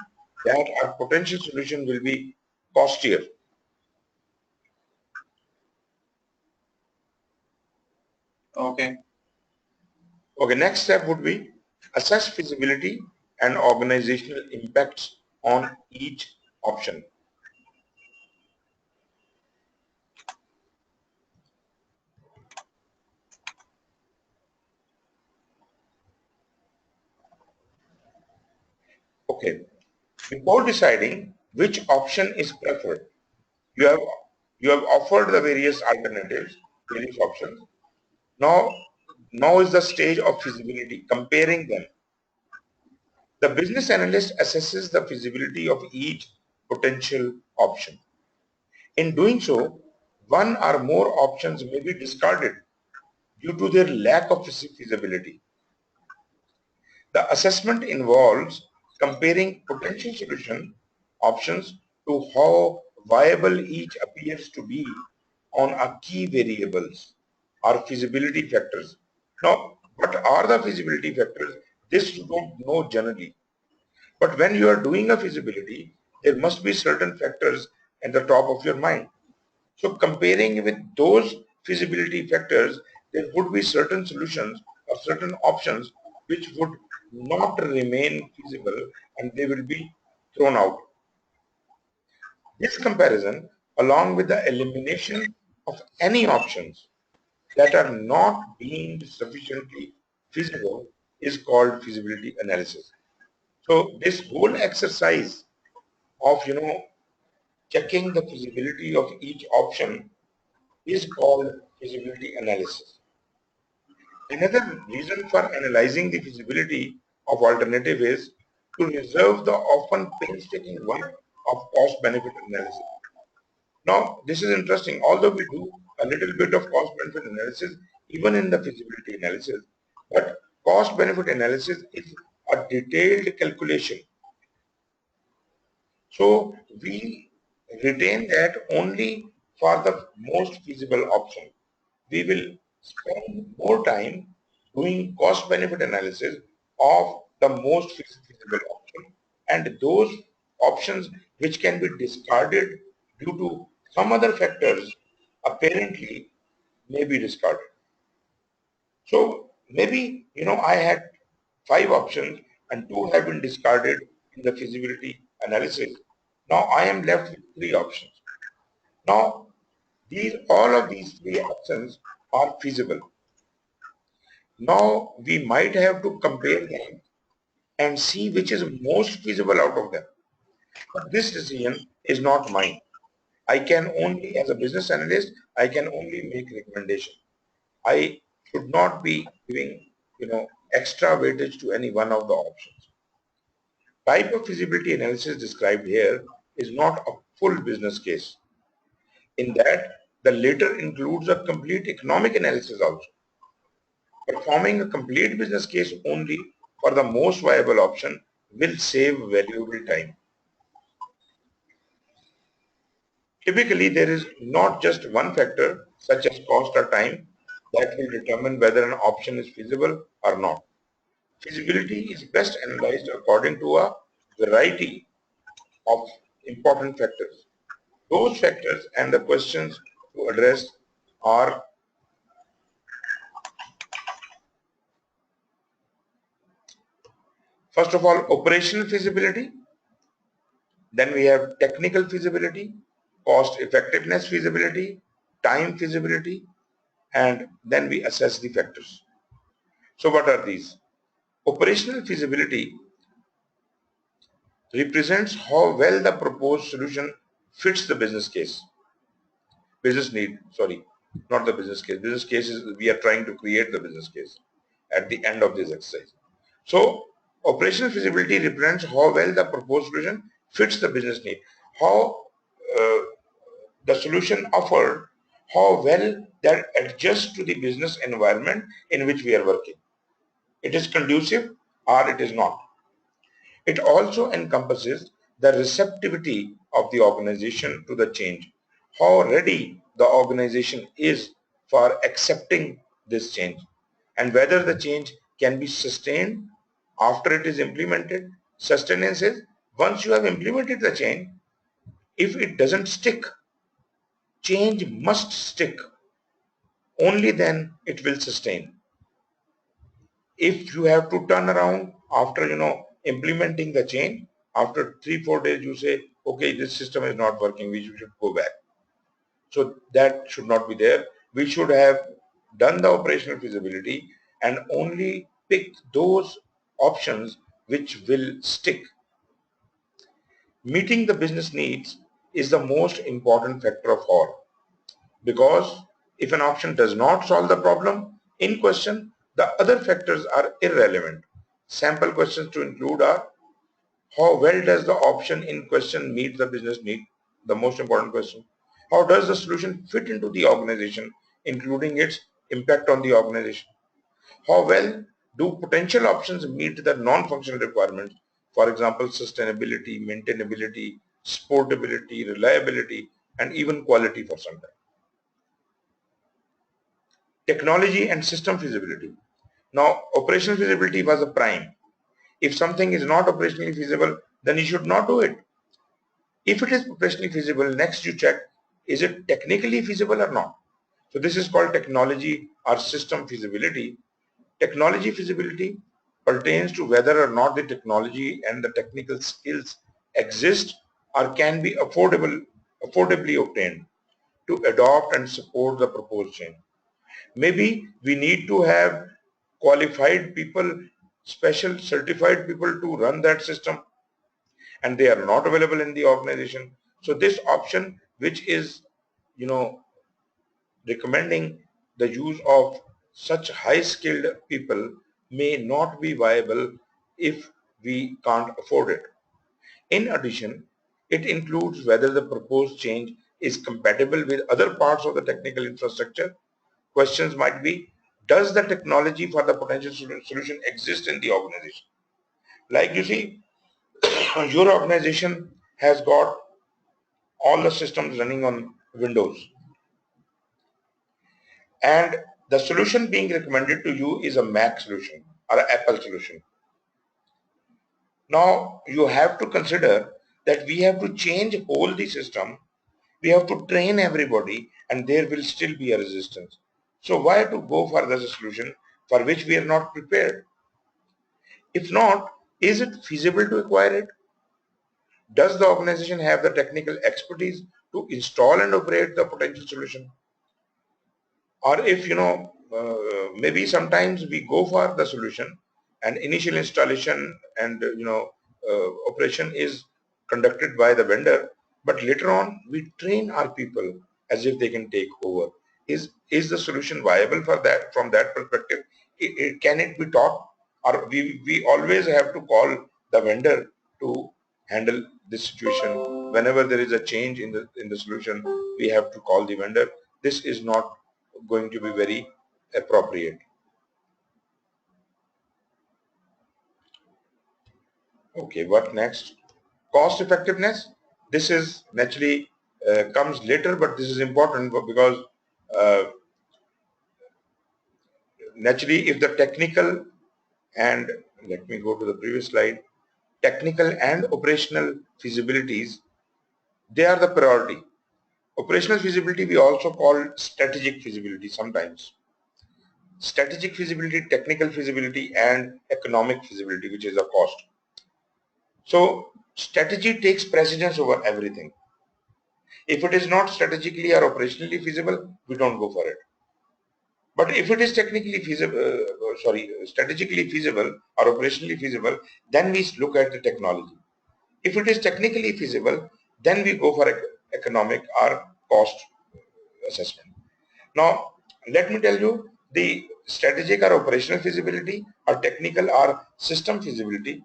that our potential solution will be costlier.
Okay.
Okay, next step would be assess feasibility and organizational impacts on each option. Okay, before deciding which option is preferred, you have offered the various alternatives, various options. Now is the stage of feasibility, comparing them. The business analyst assesses the feasibility of each potential option. In doing so, one or more options may be discarded due to their lack of feasibility. The assessment involves comparing potential solution options to how viable each appears to be on a key variables or feasibility factors. Now, what are the feasibility factors? This you don't know generally. But when you are doing a feasibility, there must be certain factors at the top of your mind. So comparing with those feasibility factors, there would be certain solutions or certain options which would not remain feasible and they will be thrown out. This comparison, along with the elimination of any options that are not deemed sufficiently feasible, is called feasibility analysis. So this whole exercise of checking the feasibility of each option is called feasibility analysis. Another reason for analyzing the feasibility of alternative is to reserve the often painstaking work of cost-benefit analysis. Now, this is interesting. Although we do a little bit of cost-benefit analysis even in the feasibility analysis, but cost-benefit analysis is a detailed calculation. So we retain that only for the most feasible option. We will spend more time doing cost benefit analysis of the most feasible option, and those options which can be discarded due to some other factors apparently may be discarded. So maybe I had 5 options and 2 have been discarded in the feasibility analysis. Now I am left with 3 options. Now all of these 3 options are feasible. Now we might have to compare them and see which is most feasible out of them. But this decision is not mine. I can only, as a business analyst, I can only make recommendation. I should not be giving, extra weightage to any one of the options. Type of feasibility analysis described here is not a full business case. In that, the latter includes a complete economic analysis also. Performing a complete business case only for the most viable option will save valuable time. Typically, there is not just one factor, such as cost or time, that will determine whether an option is feasible or not. Feasibility is best analyzed according to a variety of important factors. Those factors and the questions to address are: first of all, operational feasibility. Then we have technical feasibility, cost effectiveness feasibility, time feasibility, and then we assess the factors. So what are these? Operational feasibility represents how well the proposed solution fits the business case. Business need, sorry, not the business case. Business case is we are trying to create the business case at the end of this exercise. So operational feasibility represents how well the proposed solution fits the business need. How the solution offered how well that adjusts to the business environment in which we are working. It is conducive or it is not. It also encompasses the receptivity of the organization to the change, how ready the organization is for accepting this change, and whether the change can be sustained after it is implemented. Sustenance is once you have implemented the change, if it doesn't stick, change must stick. Only then it will sustain. If you have to turn around after implementing the change, after 3-4 days you say, okay, this system is not working, we should go back. So that should not be there. We should have done the operational feasibility and only pick those options which will stick. Meeting the business needs is the most important factor of all, because if an option does not solve the problem in question, the other factors are irrelevant. Sample questions to include are: how well does the option in question meet the business need? The most important question. How does the solution fit into the organization, including its impact on the organization? How well do potential options meet the non-functional requirements? For example, sustainability, maintainability, supportability, reliability, and even quality for some time. Technology and system feasibility. Now, operational feasibility was a prime. If something is not operationally feasible, then you should not do it. If it is operationally feasible, next you check, is it technically feasible or not? So this is called technology or system feasibility. Technology feasibility pertains to whether or not the technology and the technical skills exist or can be affordably obtained to adopt and support the proposed change. Maybe we need to have qualified people, special certified people to run that system, and they are not available in the organization. So this option, which is, recommending the use of such high skilled people, may not be viable if we can't afford it. In addition, it includes whether the proposed change is compatible with other parts of the technical infrastructure. Questions might be, does the technology for the potential solution exist in the organization? Like you see, your organization has got all the systems running on Windows, and the solution being recommended to you is a Mac solution or an Apple solution. Now you have to consider that we have to change all the system, we have to train everybody, and there will still be a resistance. So why to go for the solution for which we are not prepared? If not, is it feasible to acquire it? Does the organization have the technical expertise to install and operate the potential solution? Or if maybe sometimes we go for the solution and initial installation and operation is conducted by the vendor, but later on we train our people as if they can take over. Is the solution viable for that? From that perspective, can it be taught, or we always have to call the vendor to handle this situation? Whenever there is a change in the solution, we have to call the vendor. This is not going to be very appropriate. Okay, what next? Cost effectiveness. This is naturally comes later, but this is important because uh, naturally if the technical and, let me go to the previous slide, technical and operational feasibilities, they are the priority. Operational feasibility we also call strategic feasibility sometimes. Strategic feasibility, technical feasibility, and economic feasibility, which is the cost. So strategy takes precedence over everything. If it is not strategically or operationally feasible, we don't go for it. But if it is technically feasible, strategically feasible or operationally feasible, then we look at the technology. If it is technically feasible, then we go for economic or cost assessment. Now, let me tell you, the strategic or operational feasibility or technical or system feasibility.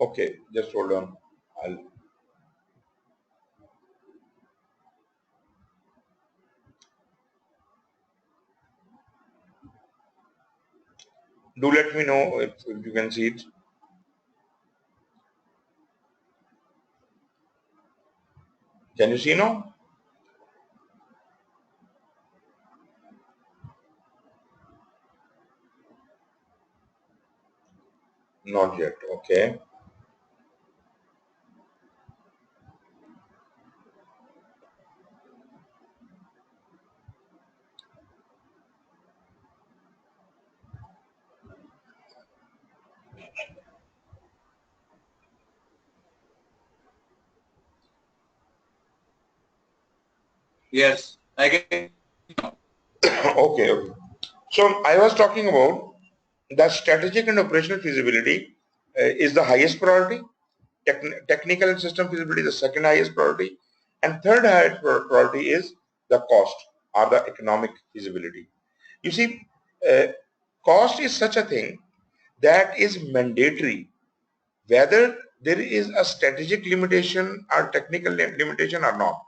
Okay, just hold on. Do let me know if you can see it. Can you see now? Not yet. Okay.
Yes, I can.
Okay. Okay. So I was talking about the strategic and operational feasibility is the highest priority. Technical and system feasibility is the second highest priority, and third highest priority is the cost or the economic feasibility. You see, uh, cost is such a thing that is mandatory, whether there is a strategic limitation or technical limitation or not.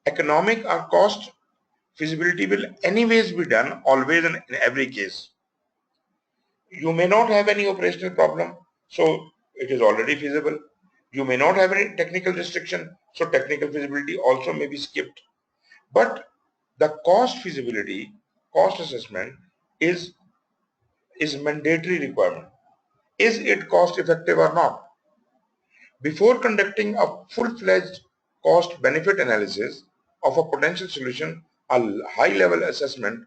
Economic or cost feasibility will anyways be done always in every case. You may not have any operational problem, so it is already feasible. You may not have any technical restriction, so technical feasibility also may be skipped. But the cost feasibility, cost assessment is mandatory requirement. Is it cost effective or not? Before conducting a full-fledged cost benefit analysis of a potential solution, a high-level assessment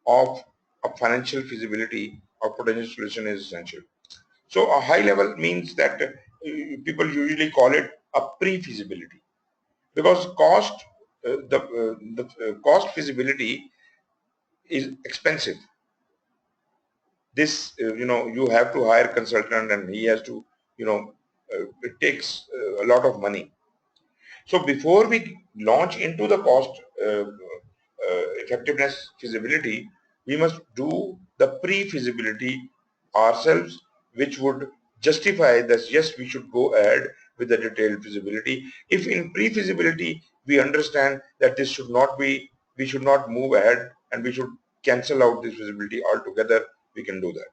of a financial feasibility of potential solution is essential. So a high level means that people usually call it a pre-feasibility, because the cost feasibility is expensive. This you have to hire a consultant and he has to it takes a lot of money. So before we launch into the cost effectiveness feasibility, we must do the pre-feasibility ourselves, which would justify that yes, we should go ahead with the detailed feasibility. If in pre-feasibility we understand that this should not be, we should not move ahead and we should cancel out this feasibility altogether, we can do that.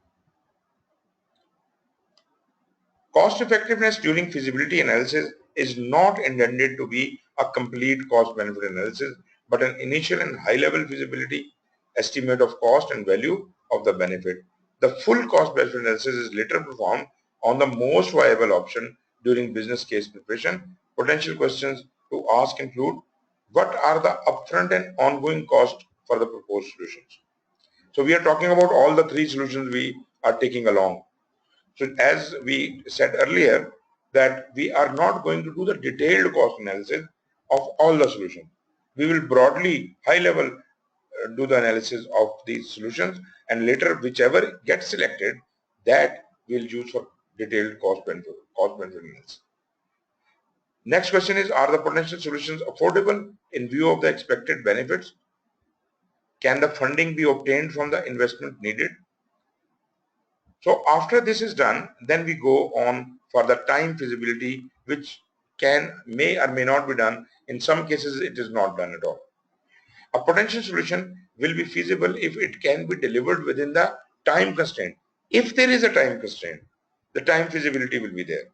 Cost effectiveness during feasibility analysis is not intended to be a complete cost benefit analysis, but an initial and high level feasibility estimate of cost and value of the benefit. The full cost benefit analysis is later performed on the most viable option during business case preparation. Potential questions to ask include: what are the upfront and ongoing costs for the proposed solutions? So we are talking about all the three solutions we are taking along. So as we said earlier, that we are not going to do the detailed cost analysis of all the solutions. We will broadly, high level, do the analysis of these solutions, and later whichever gets selected, that we'll use for detailed cost benefit analysis. Next question is, are the potential solutions affordable in view of the expected benefits? Can the funding be obtained from the investment needed? So after this is done, then we go on for the time feasibility, which may or may not be done. In some cases, it is not done at all. A potential solution will be feasible if it can be delivered within the time constraint. If there is a time constraint, the time feasibility will be there.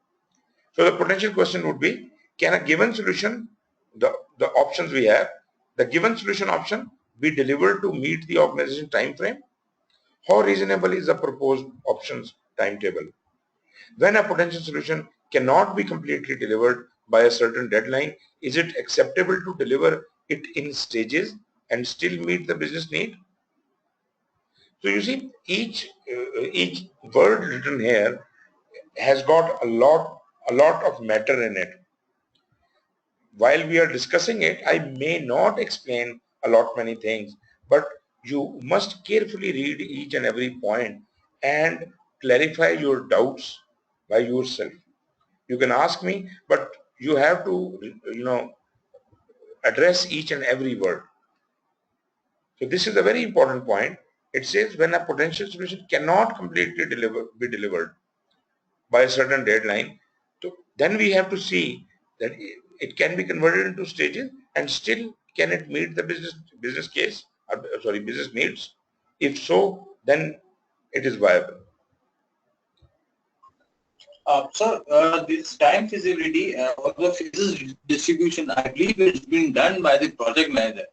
So the potential question would be, can a given solution, the options we have, the given solution option be delivered to meet the organization time frame? How reasonable is the proposed options timetable? When a potential solution cannot be completely delivered by a certain deadline, is it acceptable to deliver it in stages and still meet the business need? So you see, each word written here has got a lot of matter in it. While we are discussing it, I may not explain a lot many things, but you must carefully read each and every point and clarify your doubts by yourself. You can ask me, but you have to, address each and every word. So this is a very important point. It says when a potential solution cannot completely be delivered by a certain deadline, so then we have to see that it can be converted into stages and still can it meet the business case, business needs. If so, then it is viable.
This time feasibility or the phases distribution, I believe it's been done by the project manager.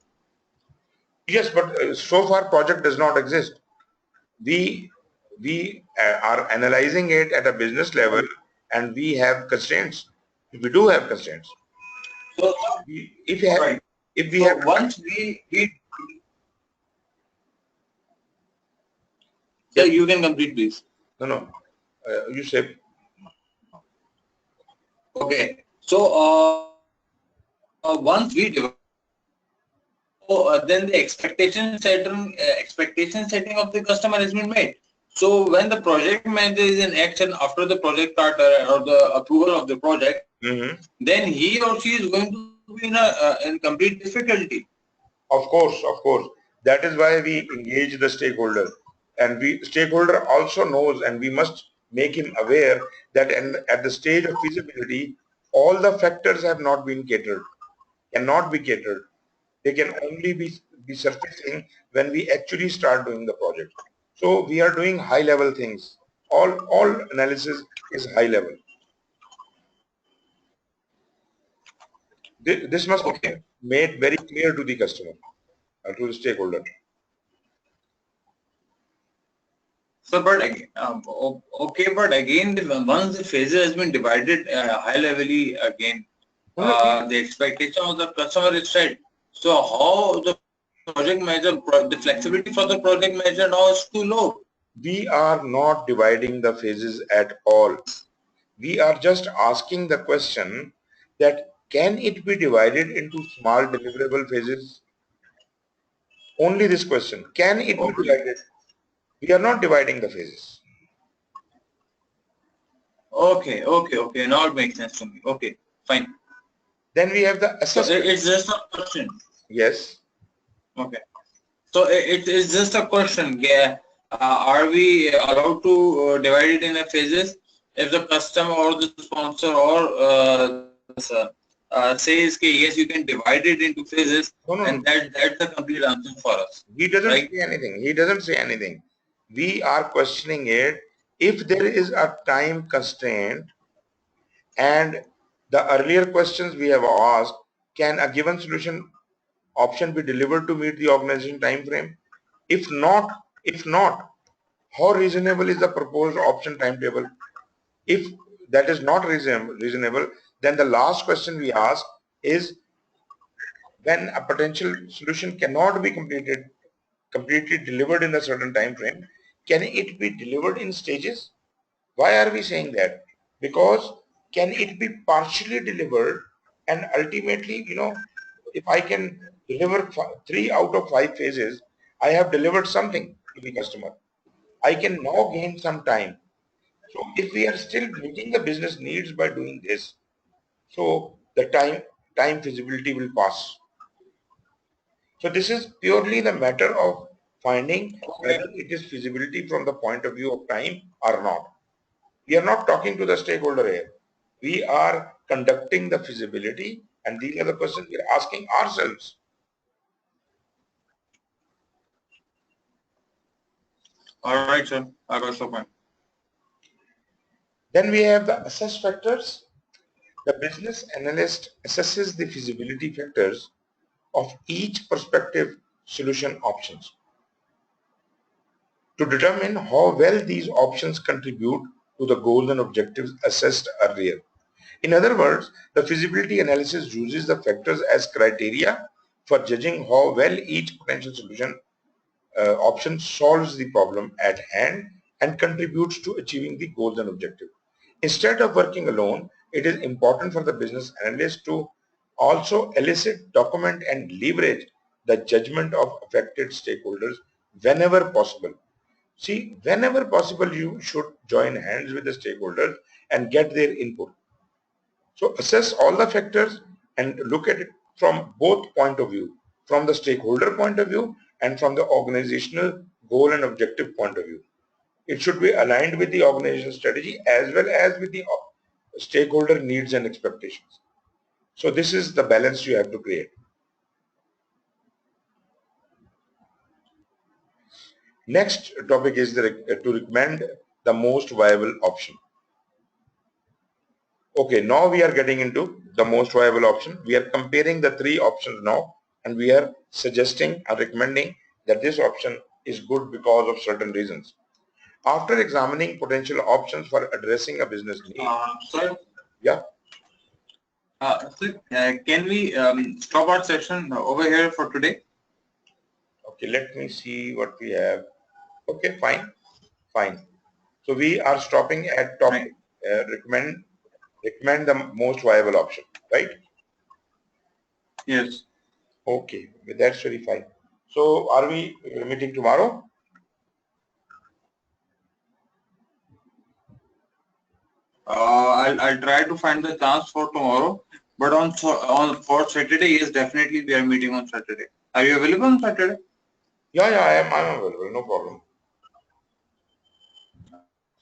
Yes, but so far project does not exist. We are analyzing it at a business level, and we have constraints. We do have constraints.
So
If we have,
right.
if we
So
have,
once we
yes,
sir, you can complete please.
no, you say.
Okay. So once we develop, then the expectation setting of the customer has been made. So when the project manager is in action after the project start or the approval of the project, then he or she is going to be in complete difficulty.
Of course. That is why we engage the stakeholder, and stakeholder also knows, and we must make him aware that at the stage of feasibility, all the factors have not been catered, cannot be catered. They can only be surfacing when we actually start doing the project. So we are doing high level things. All analysis is high level. This must be
Okay.
made very clear to the customer, to the stakeholder.
So, but okay, but again, once the phase has been divided high levelly again, the expectation of the customer is set. So, how the project manager, the flexibility for the project manager now is too low.
We are not dividing the phases at all. We are just asking the question that can it be divided into small deliverable phases? Only this question. Can it be
Okay.
divided? We are not dividing the phases.
Okay. Now it makes sense to me. Okay, fine.
Then we have the
So
assessment.
it's just a question.
Yes.
Okay. So it is just a question. Yeah. Are we allowed to divide it in the phases if the customer or the sponsor or says, okay, yes, you can divide it into phases,
No.
and that's the complete answer for us,
He doesn't
right?
say anything. He doesn't say anything. We are questioning it. If there is a time constraint, and the earlier questions we have asked, can a given solution option be delivered to meet the organization time frame? If not, how reasonable is the proposed option timetable? If that is not reasonable, then the last question we ask is, when a potential solution cannot be completely delivered in a certain time frame, can it be delivered in stages? Why are we saying that? Because can it be partially delivered, and ultimately, if I can deliver 3 out of 5 phases, I have delivered something to the customer. I can now gain some time. So if we are still meeting the business needs by doing this, so the time feasibility will pass. So this is purely the matter of finding
Okay.
whether it is feasibility from the point of view of time or not. We are not talking to the stakeholder here. We are conducting the feasibility, and these are the questions we are asking ourselves.
All right, sir. I got your point.
Then we have the assess factors. The business analyst assesses the feasibility factors of each prospective solution options to determine how well these options contribute to the goals and objectives assessed earlier. In other words, the feasibility analysis uses the factors as criteria for judging how well each potential solution option solves the problem at hand and contributes to achieving the goals and objectives. Instead of working alone, it is important for the business analyst to also elicit, document, and leverage the judgment of affected stakeholders whenever possible. See, whenever possible, you should join hands with the stakeholders and get their input. So assess all the factors and look at it from both point of view, from the stakeholder point of view and from the organizational goal and objective point of view. It should be aligned with the organizational strategy as well as with the stakeholder needs and expectations. So this is the balance you have to create. Next topic is to recommend the most viable option. Okay, now we are getting into the most viable option. We are comparing the three options now, and we are suggesting or recommending that this option is good because of certain reasons. After examining potential options for addressing a business need.
Sir,
Yeah.
Can we stop our session over here for today?
Okay, let me see what we have. Okay, fine. So we are stopping at topic. Recommend the most viable option, right?
Yes.
Okay, that's very fine. So are we meeting tomorrow?
I'll try to find the chance for tomorrow, but for Saturday, yes, definitely we are meeting on Saturday. Are you available on Saturday?
Yeah, I'm available, no problem.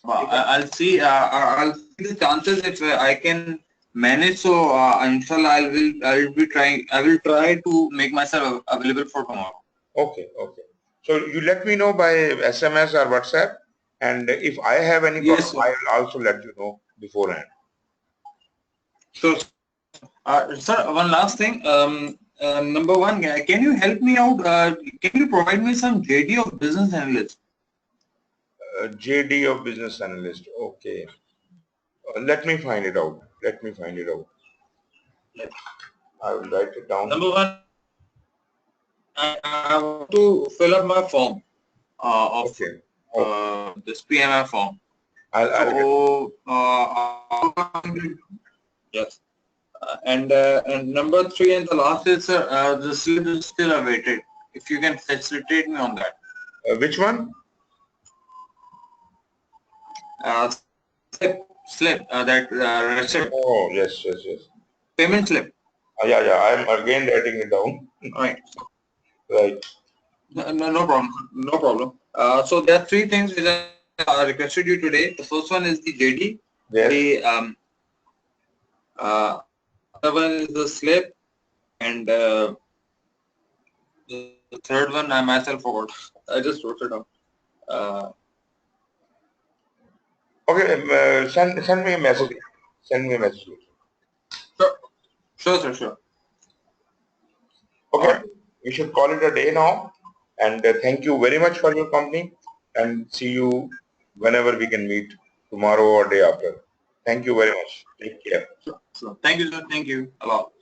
I'll see the chances if I can manage. So inshallah, I will try to make myself available for tomorrow.
Okay. So you let me know by SMS or WhatsApp, and if I have any problem,
Yes, sir.
I will also let you know beforehand.
So, sir, one last thing. Number one, can you help me out? Can you provide me some JD of business analyst?
JD of business analyst. Okay. Let me find it out.
Yes.
I will write it down.
Number one, I want to fill up my form of
Okay.
this PMI form.
I'll get.
So, yes. And number three and the last is the slip is still awaited. If you can facilitate me on that.
Which one?
Slip that receipt.
Oh, yes.
Payment slip.
Yeah. I'm again writing it down.
Right.
Right.
No problem. No problem. So there are three things which I requested you today. The first one is the JD.
Yes.
The other one is the slip, and the third one I myself forgot. I just wrote it down.
Okay. Send me a message.
Okay.
Send me a message.
Sure, sir.
Okay.
All right.
We should call it a day now. And thank you very much for your company. And see you whenever we can meet, tomorrow or day after. Thank you very much. Take care.
Sure. Thank you, sir. Thank you a lot.